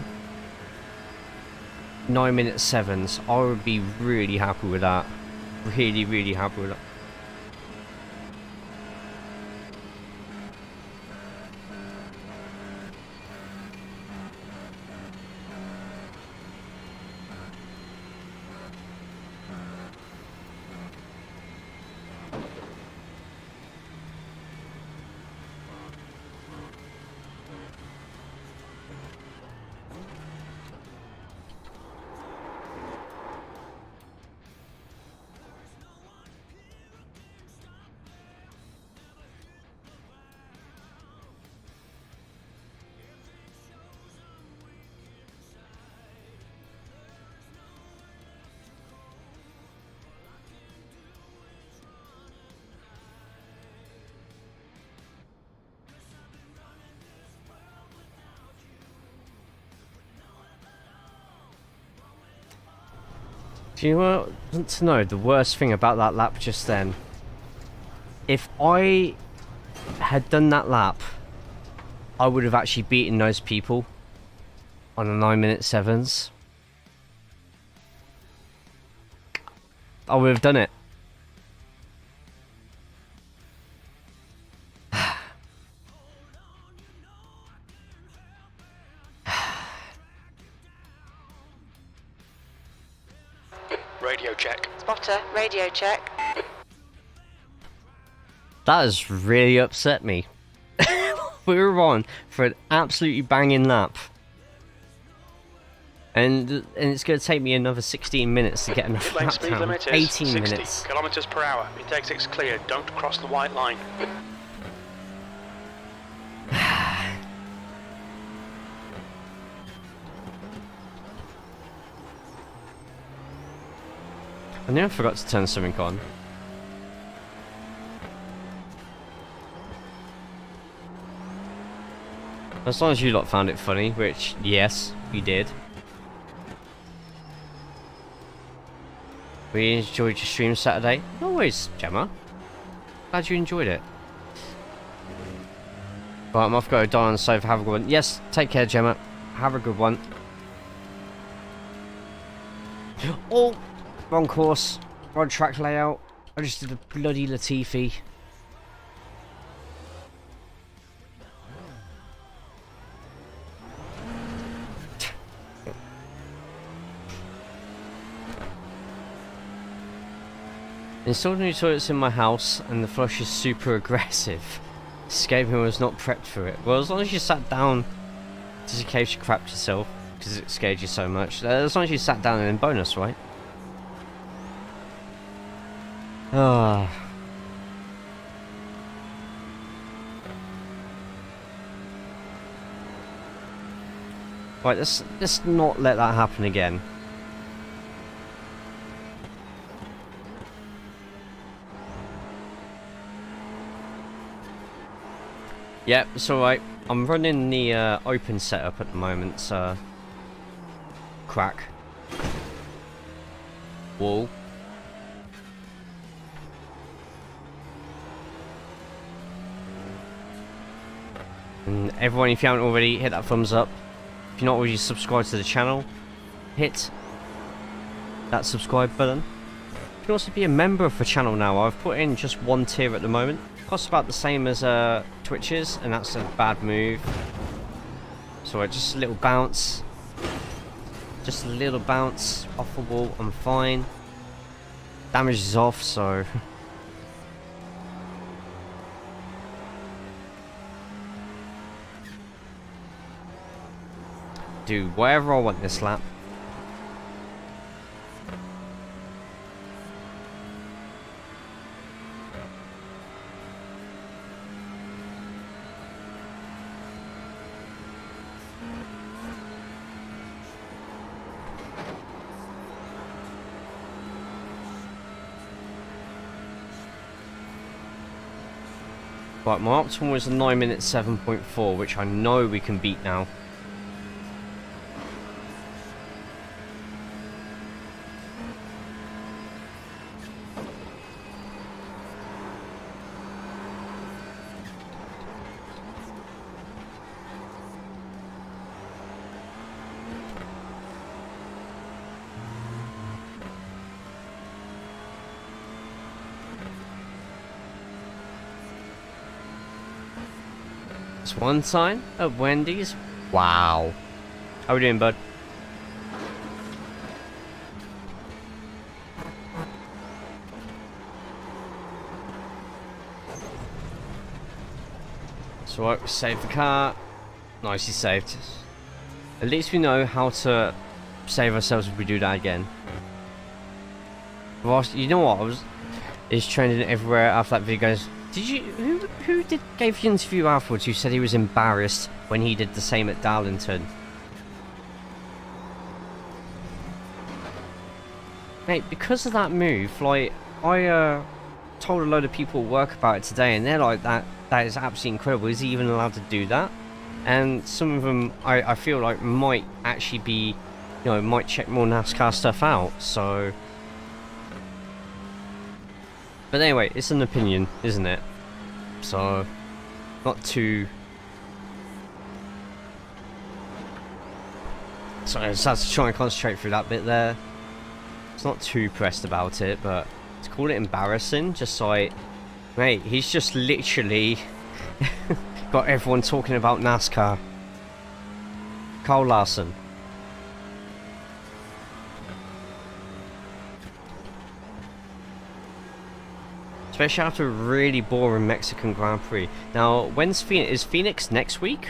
9-minute 7s, I would be really happy with that. Really, really happy with that. Do you want to know the worst thing about that lap just then? If I had done that lap, I would have actually beaten those people on the 9-minute 7s. I would have done it. Radio check. Spotter, radio check. That has really upset me. We were on for an absolutely banging lap. And it's going to take me another 16 minutes to get enough Pit lane lap speed time. limit is 18 60 minutes. kilometers per hour. Pit exit's clear. Don't cross the white line. I nearly forgot to turn something on. As long as you lot found it funny, which, yes, you did. We enjoyed your stream Saturday. No worries, Gemma. Glad you enjoyed it. Right, I'm off, go die on the sofa, have a good one. Yes, take care, Gemma. Have a good one. Oh! Wrong course, wrong track layout. I just did a bloody Latifi. Installed new toilets in my house and the flush is super aggressive. Escaping was not prepped for it. Well, as long as you sat down, just in case you crapped yourself, because it scared you so much. As long as you sat down and then bonus, right? Ah. Right, let's not let that happen again. Yep, it's alright. I'm running the open setup at the moment, so... Crack. Wall. And everyone, if you haven't already, hit that thumbs up. If you're not already subscribed to the channel, hit that subscribe button. You can also be a member of the channel now. I've put in just one tier at the moment. Costs about the same as Twitch's, and that's a bad move. So just a little bounce. Just a little bounce off the wall, I'm fine. Damage is off, so... do whatever I want this lap. Right, my optimal was a 9-minute 7.4, which I know we can beat now. One sign at Wendy's. Wow. How we doing, bud? So we saved the car. Nicely saved. At least we know how to save ourselves if we do that again. Well, you know what? It's trending everywhere after that video goes. Did you who gave the interview afterwards who said he was embarrassed when he did the same at Darlington? Mate, because of that move, like I told a load of people at work about it today, and they're like, that is absolutely incredible. Is he even allowed to do that? And some of them I feel like might actually be, you know, might check more NASCAR stuff out. So But anyway, it's an opinion, isn't it? So, not too... Sorry, I just had to try and concentrate through that bit there. It's not too pressed about it, but to call it embarrassing, just like... Mate, he's just literally got everyone talking about NASCAR. Carl Larson. Especially after a really boring Mexican Grand Prix. Now, when's Phoenix? Is Phoenix next week?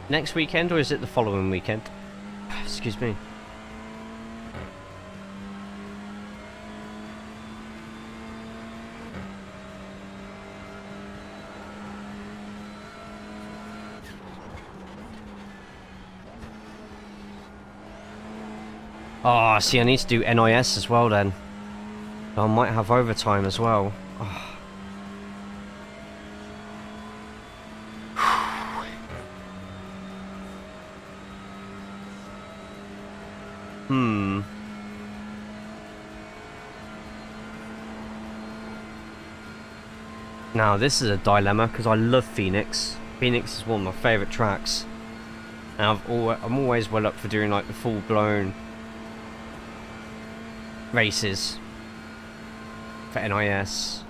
Next weekend, or is it the following weekend? Excuse me. Oh, see, I need to do NIS as well then. I might have overtime as well. Oh. Now, this is a dilemma because I love Phoenix. Phoenix is one of my favourite tracks. And I'm always well up for doing like the full-blown races for NIS.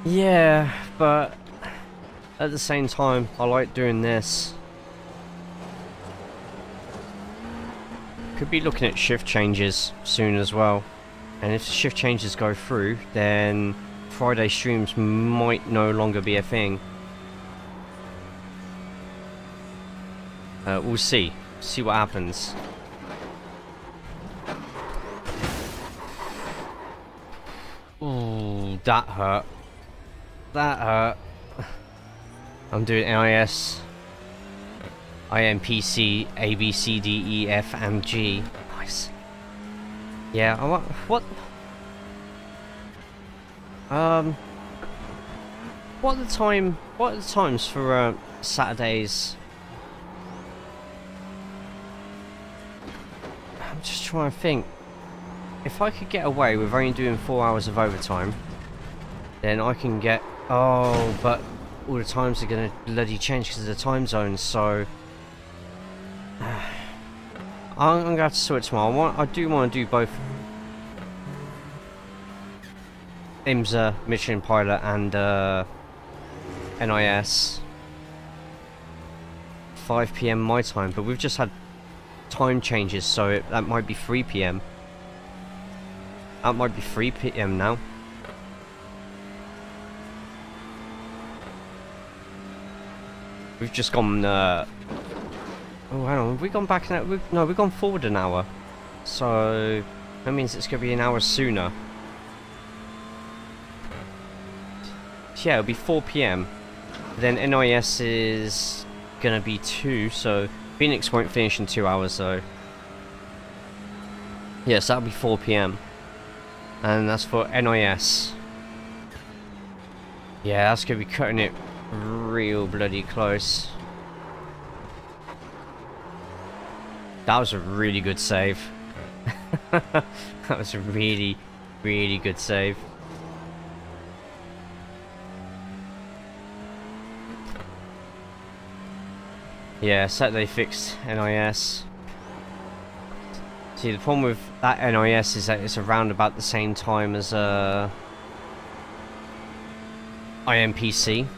Yeah, but at the same time, I like doing this. Could be looking at shift changes soon as well. And if the shift changes go through, then Friday streams might no longer be a thing. We'll see. See what happens. Ooh, that hurt. That hurt. I'm doing NIS, IMPC, A, B, C, D, E, F, and G. Nice. Yeah, I want... What? What are the times for, Saturdays? I'm just trying to think. If I could get away with only doing 4 hours of overtime, then I can get... Oh, but all the times are going to bloody change because of the time zones, so... I'm going to have to sort it tomorrow. I do want to do both IMSA, Michelin Pilot, and NIS. 5 PM my time, but we've just had time changes, so that might be 3 PM. That might be 3 PM now. We've just gone, oh, hang on, have we gone back an hour? No, we've gone forward an hour. So, that means it's going to be an hour sooner. So, yeah, it'll be 4 PM. Then NIS is going to be 2, so Phoenix won't finish in 2 hours, though. Yes, that'll be 4 PM. And that's for NIS. Yeah, that's going to be cutting it real bloody close. That was a really good save. That was a really, really good save. Yeah, Saturday fixed NIS. See, the problem with that NIS is that it's around about the same time as IMPC.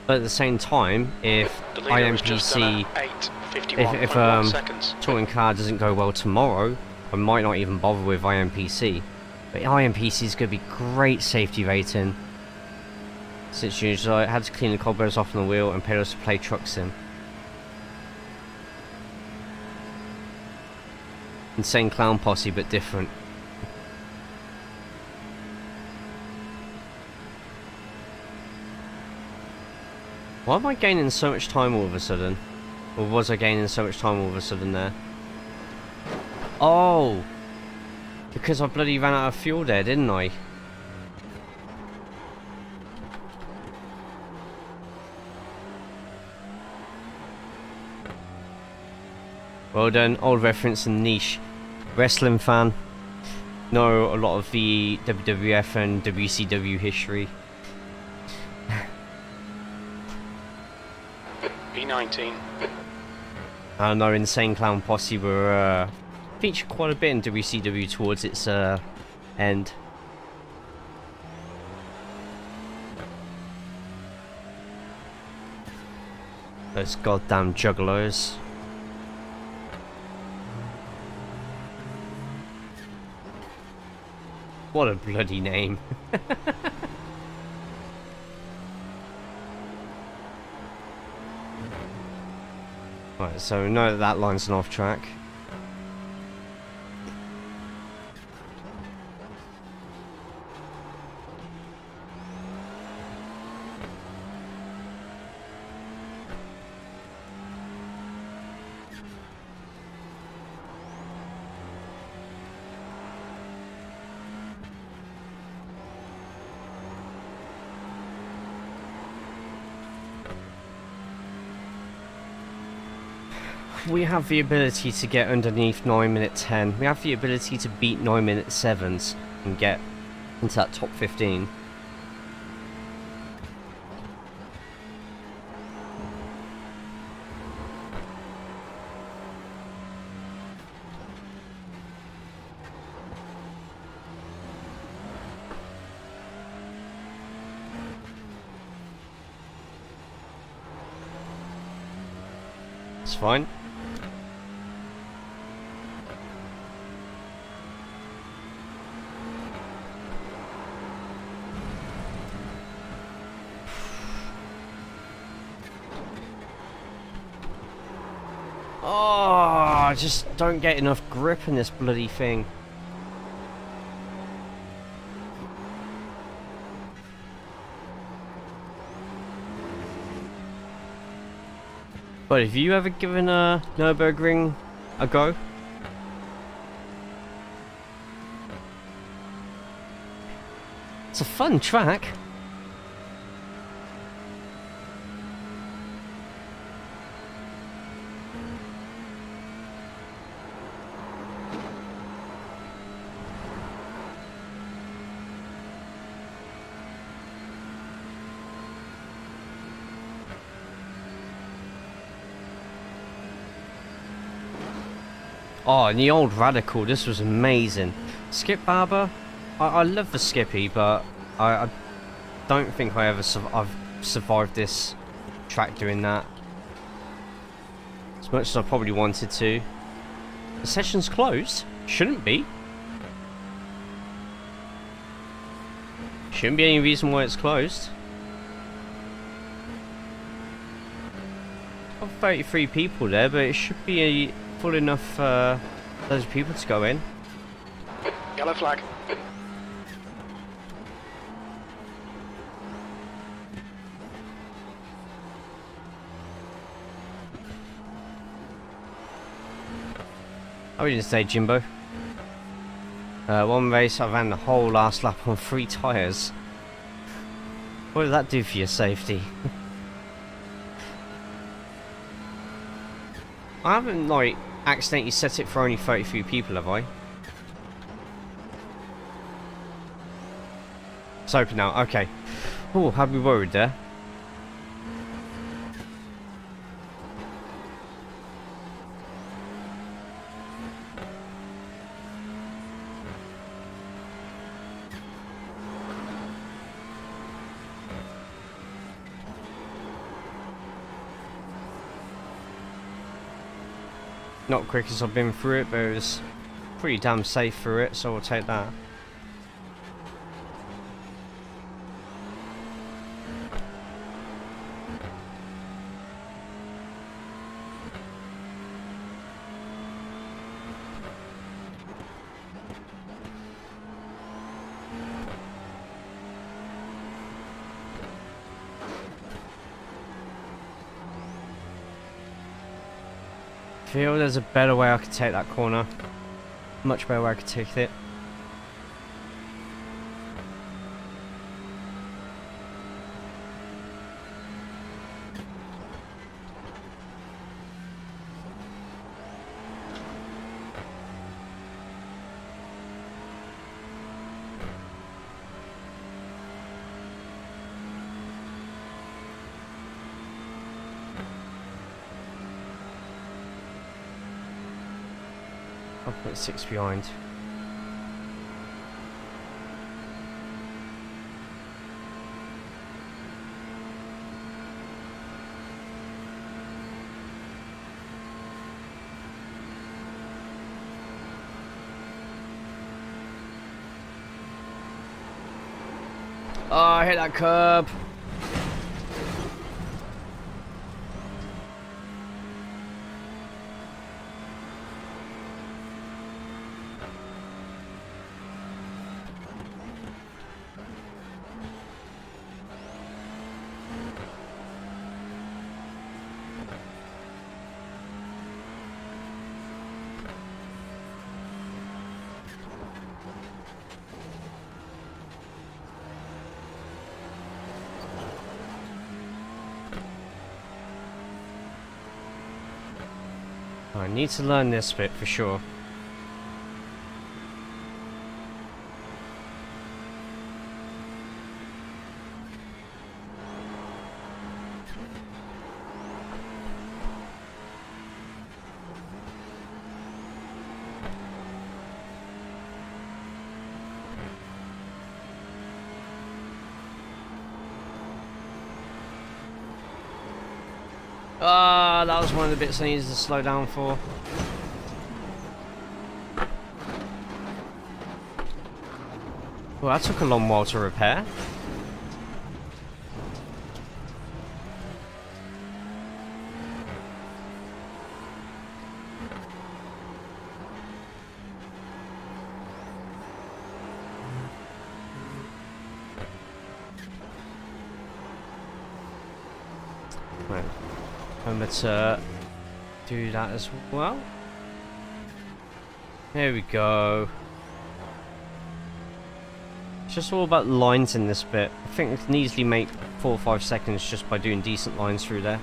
But at the same time, if IMPC, if touring car doesn't go well tomorrow, I might not even bother with IMPC. But IMPC is going to be great safety rating. Since usually I had to clean the cobwebs off on the wheel and pedals to play truck sim. Insane clown posse, but different. Why am I gaining so much time all of a sudden? Or was I gaining so much time all of a sudden there? Oh! Because I bloody ran out of fuel there, didn't I? Well done, old reference and niche wrestling fan. Know a lot of the WWF and WCW history. P19. I know Insane Clown Posse were featured quite a bit in WCW towards its end. Those goddamn juggalos. What a bloody name. Right, so we know that that line's an off track. We have the ability to get underneath 9 minute 10. We have the ability to beat 9 minute 7s and get into that top 15. It's fine. Oh, I just don't get enough grip in this bloody thing. But have you ever given a Nürburgring a go? It's a fun track. Oh, and the old Radical, this was amazing. Skip Barber, I love the Skippy, but I don't think I've survived this track doing that. As much as I probably wanted to. The session's closed? Shouldn't be. Shouldn't be any reason why it's closed. Got 33 people there, but it should be full enough those people to go in. Yellow flag. I didn't say Jimbo. One race I ran the whole last lap on 3 tyres. What did that do for your safety? I haven't like accidentally set it for only 33 people, have I? It's open now, okay. Oh, had me worried there. Not quick as I've been through it, but it was pretty damn safe through it, so I'll take that. feel there's a better way I could take that corner. Much better way I could take it. I'll put 6 behind. Oh, I hit that curb. I need to learn this bit for sure. Ah, that was one of the bits I needed to slow down for. Well, that took a long while to repair. Right. Let's do that as well. There we go. It's just all about lines in this bit. I think we can easily make 4 or 5 seconds just by doing decent lines through there.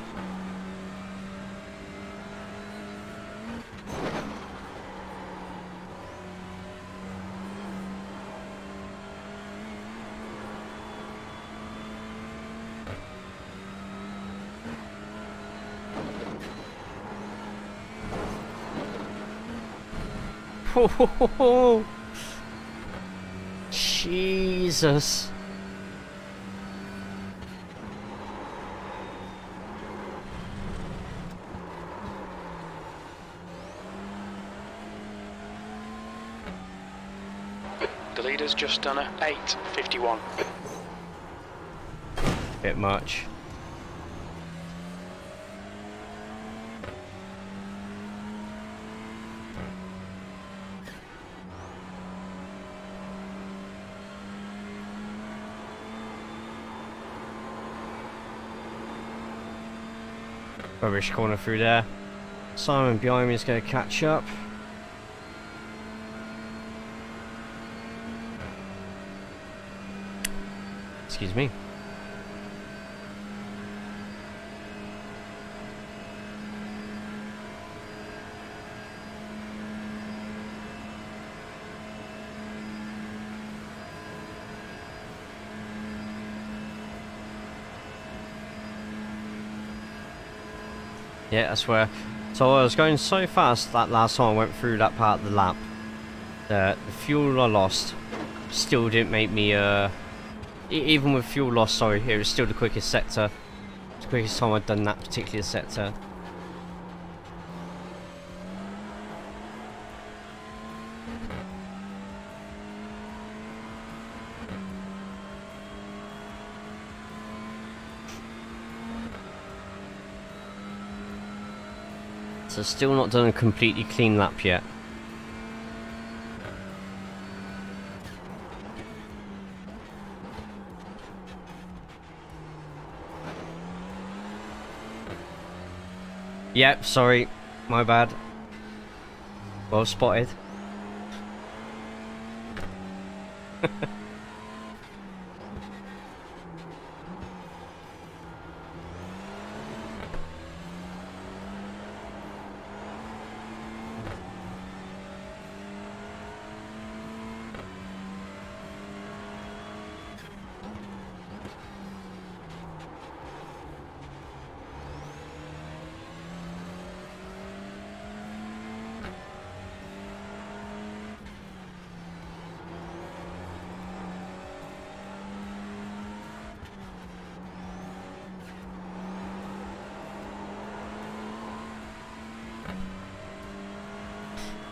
Oh, Jesus. The leader's just done a 8:51. Bit much. Rubbish corner through there. Simon behind me is going to catch up. Excuse me. Yeah, that's where. So I was going so fast that last time I went through that part of the lap. The fuel I lost still didn't make me. Even with fuel loss, sorry, it was still the quickest sector. The quickest time I'd done that particular sector. So still not done a completely clean lap yet. Yep, sorry. My bad. Well spotted.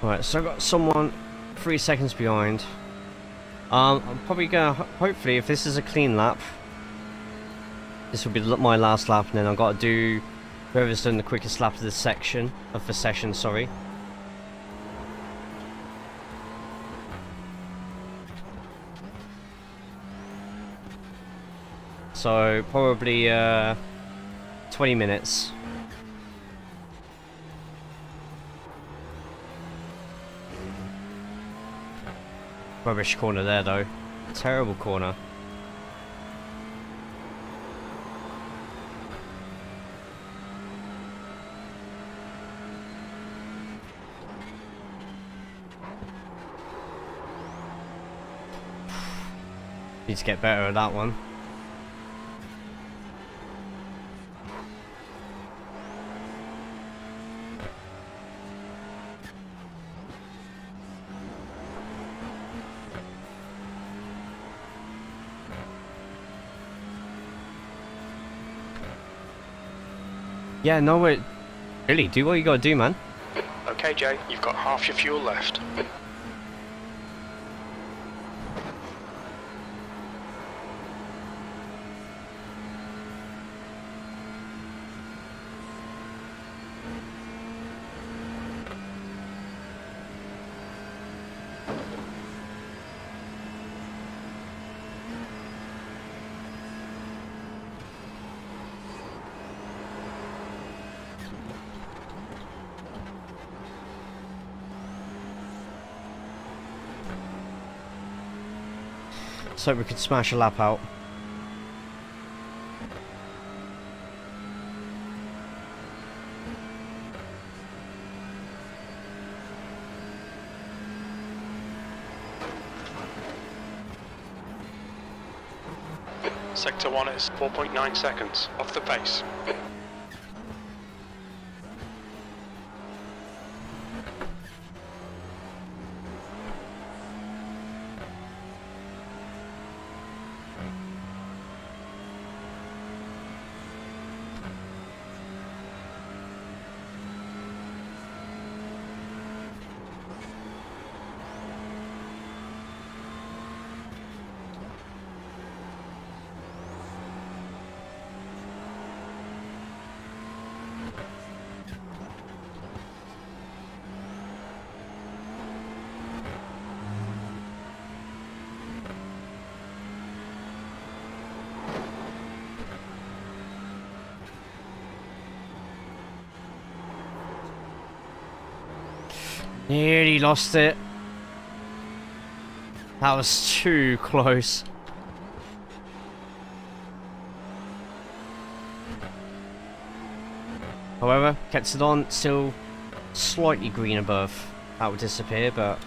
Right, so I've got someone 3 seconds behind. I'm probably gonna, hopefully, if this is a clean lap, this will be my last lap, and then I've got to do whoever's done the quickest lap of the session, sorry. So, probably 20 minutes. Rubbish corner there though. Terrible corner. Need to get better at that one. Yeah, no, wait. Really, do what you gotta do, man. Okay, Jay, you've got half your fuel left. So we could smash a lap out. Sector 1 is 4.9 seconds off the pace. Nearly lost it. That was too close. However, kept it on, still slightly green above. That would disappear, but...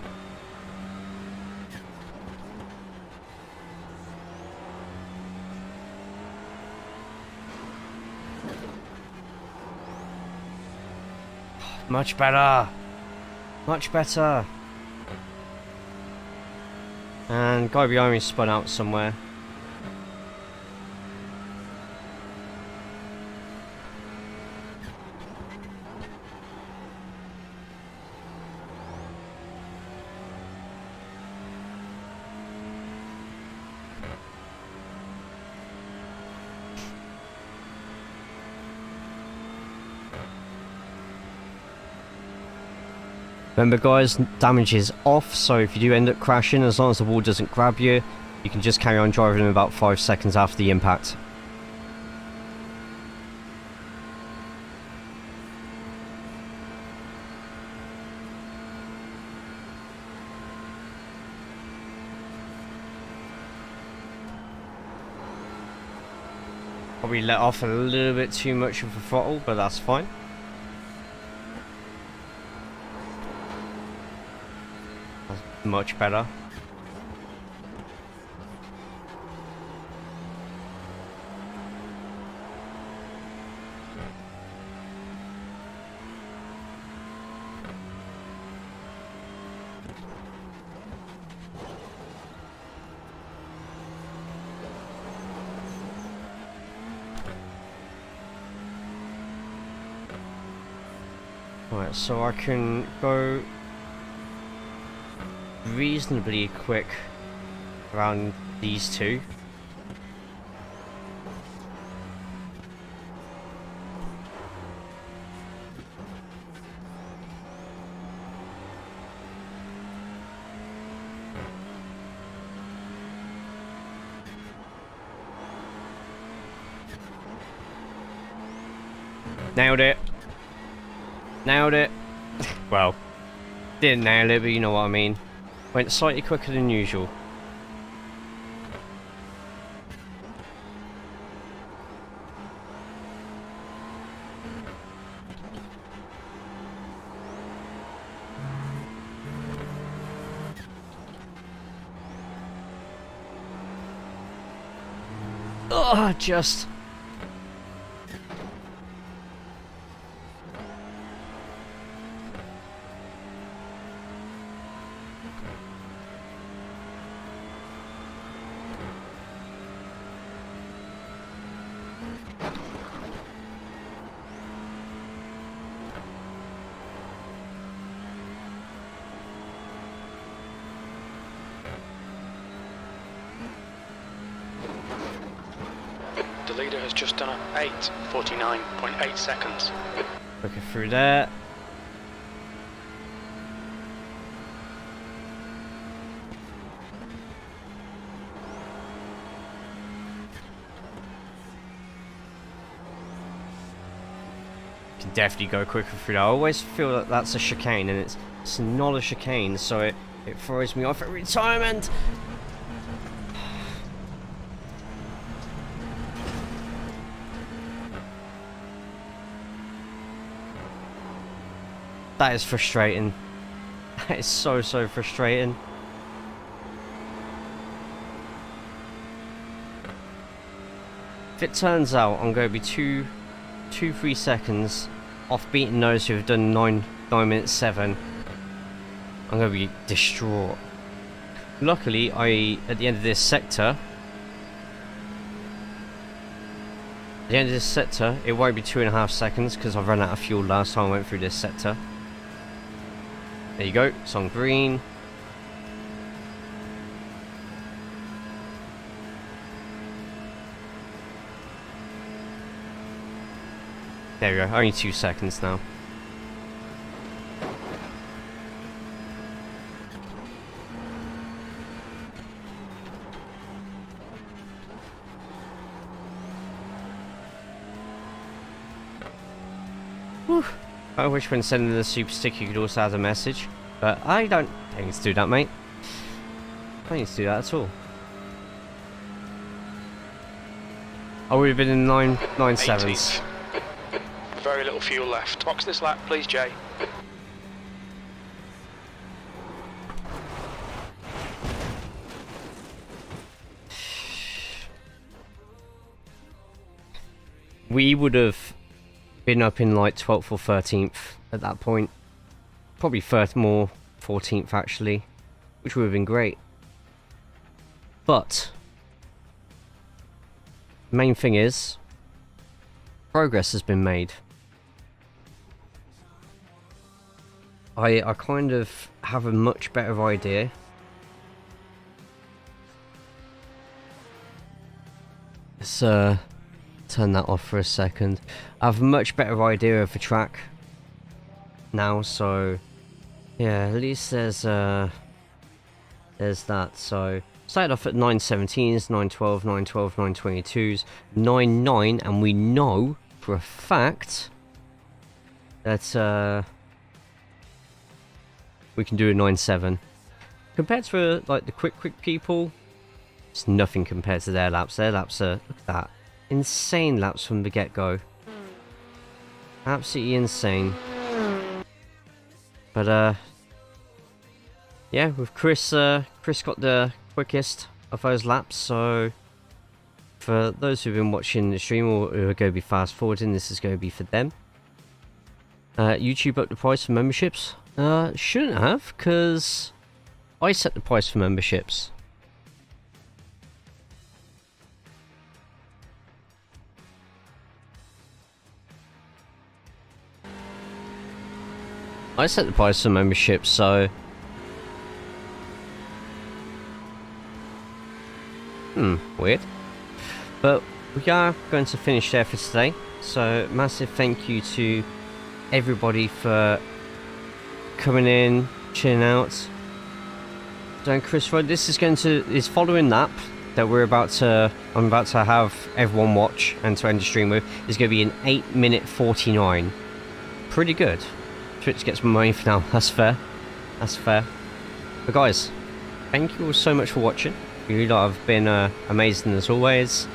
much better. Much better. And guy behind me spun out somewhere. Remember guys, damage is off, so if you do end up crashing, as long as the wall doesn't grab you, you can just carry on driving in about 5 seconds after the impact. Probably let off a little bit too much of a throttle, but that's fine. That's much better. Right, so I can go reasonably quick around these two. Nailed it. Nailed it. Well, didn't nail it, but you know what I mean. Went slightly quicker than usual. Oh, just. The leader has just done a 8:49.8 seconds. Looking through there. Can definitely go quicker through there. I always feel that that's a chicane, and it's not a chicane, so it throws me off at retirement. That is frustrating. That is so frustrating. If it turns out I'm going to be 2-3 seconds off beating those who have done 9 minutes 7, I'm going to be distraught. Luckily, at the end of this sector, it won't be 2.5 seconds because I've run out of fuel last time I went through this sector. There you go, it's on green. There we go, only 2 seconds now. Whew. I wish when sending the super stick you could also add a message, but I don't need to do that, mate. I don't need to do that at all. I would have been in 9.97s. Very little fuel left. Box this lap, please, Jay. We would have been up in like 12th or 13th at that point. Probably 14th actually, which would have been great. But the main thing is, progress has been made. I kind of have a much better idea. Let's turn that off for a second. I have a much better idea of the track now, so yeah, at least there's that. So started off at 917s, 912, 912, 922s, 99, and we know for a fact that we can do a 97. Compared to like the quick people, it's nothing compared to their laps. Their laps are, look at that, Insane laps from the get-go. Absolutely insane. But yeah, with Chris got the quickest of those laps, so for those who've been watching the stream or who are going to be fast forwarding, this is going to be for them. YouTube up the price for memberships? Shouldn't have, because I set the price for memberships. I set the price for memberships, so... weird. But we are going to finish there for today. So, massive thank you to everybody for coming in, chilling out. So, Chris Road, this is following that I'm about to have everyone watch and to end the stream with, is going to be an 8-minute 49. Pretty good. Twitch gets my money for now. That's fair. That's fair. But guys, thank you all so much for watching. You lot have been amazing as always.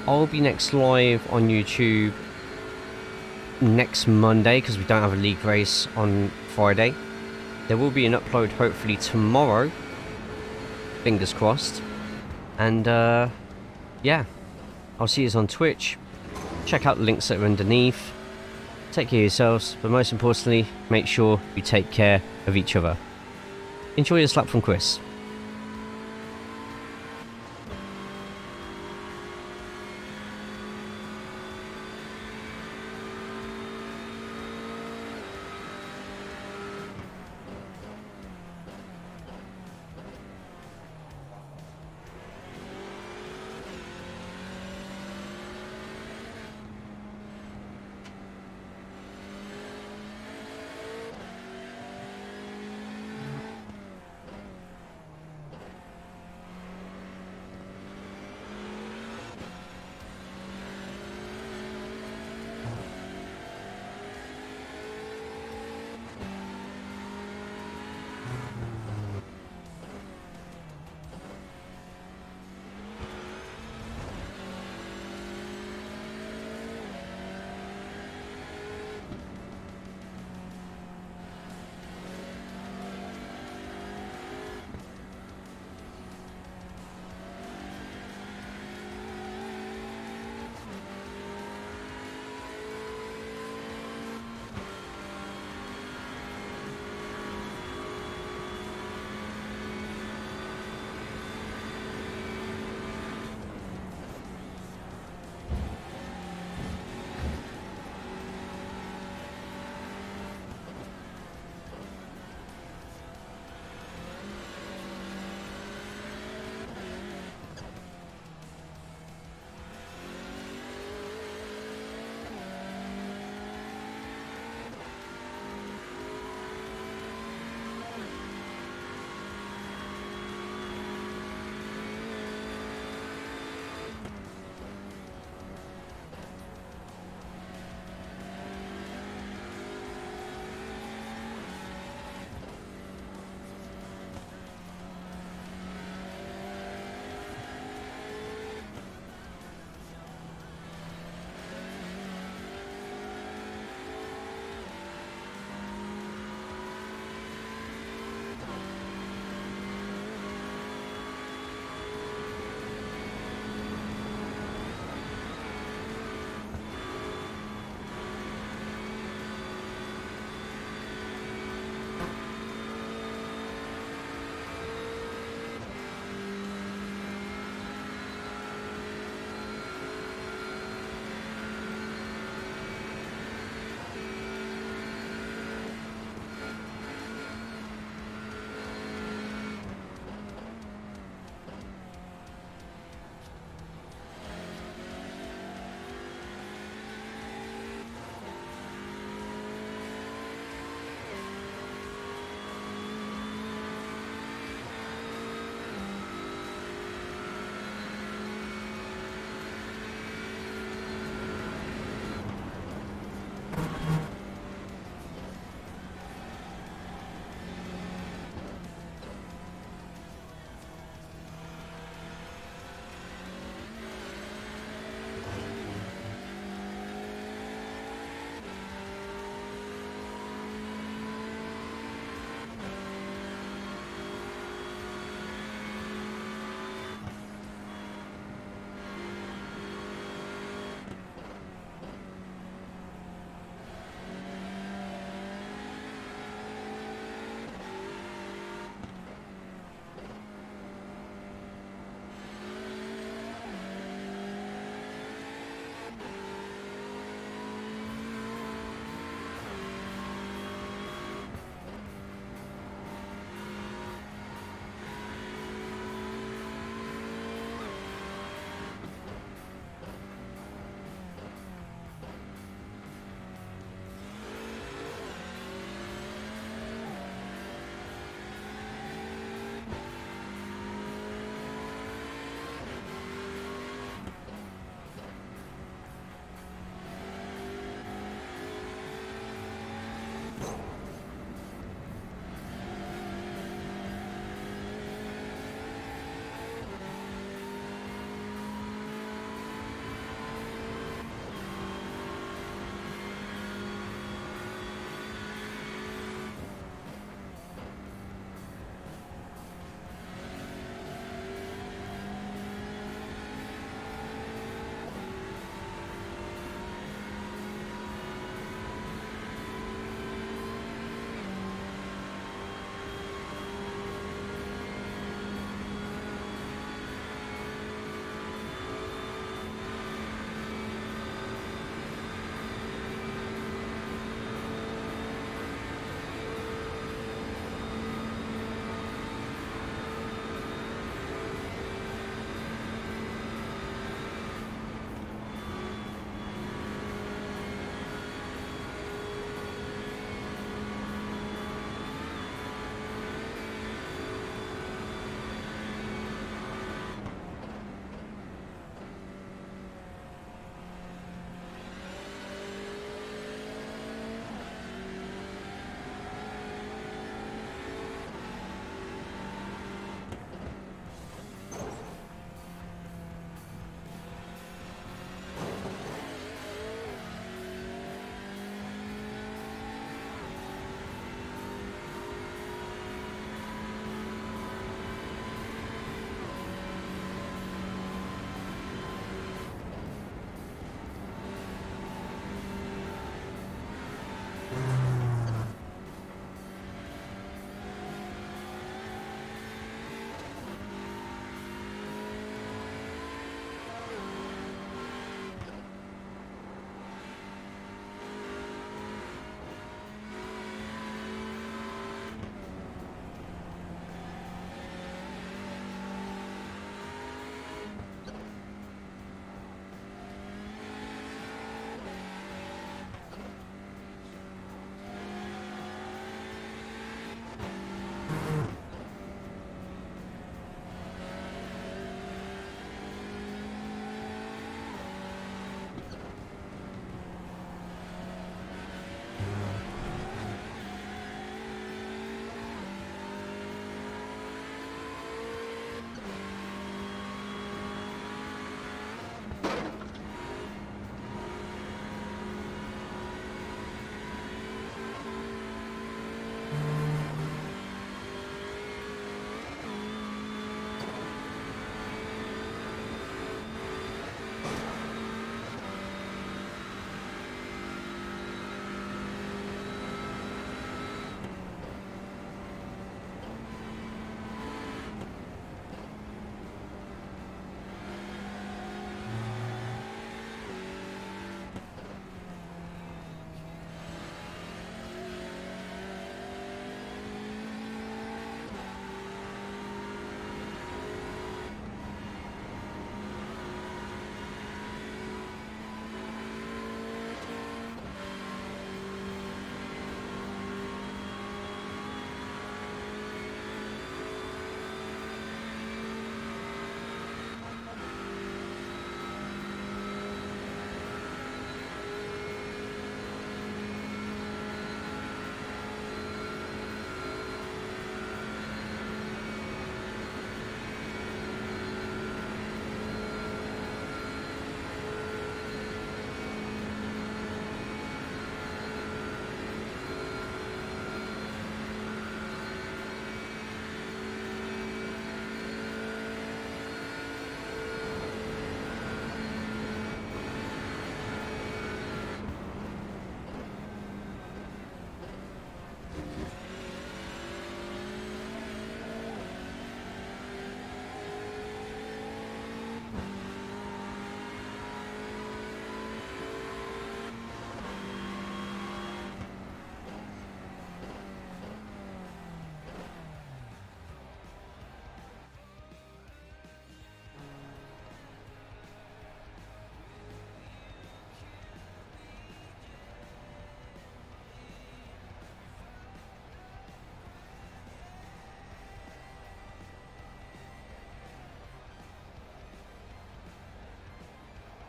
I'll be next live on YouTube next Monday because we don't have a league race on Friday. There will be an upload hopefully tomorrow. Fingers crossed. And yeah, I'll see you on Twitch. Check out the links that are underneath. Take care of yourselves, but most importantly, make sure you take care of each other. Enjoy this lap from Chris.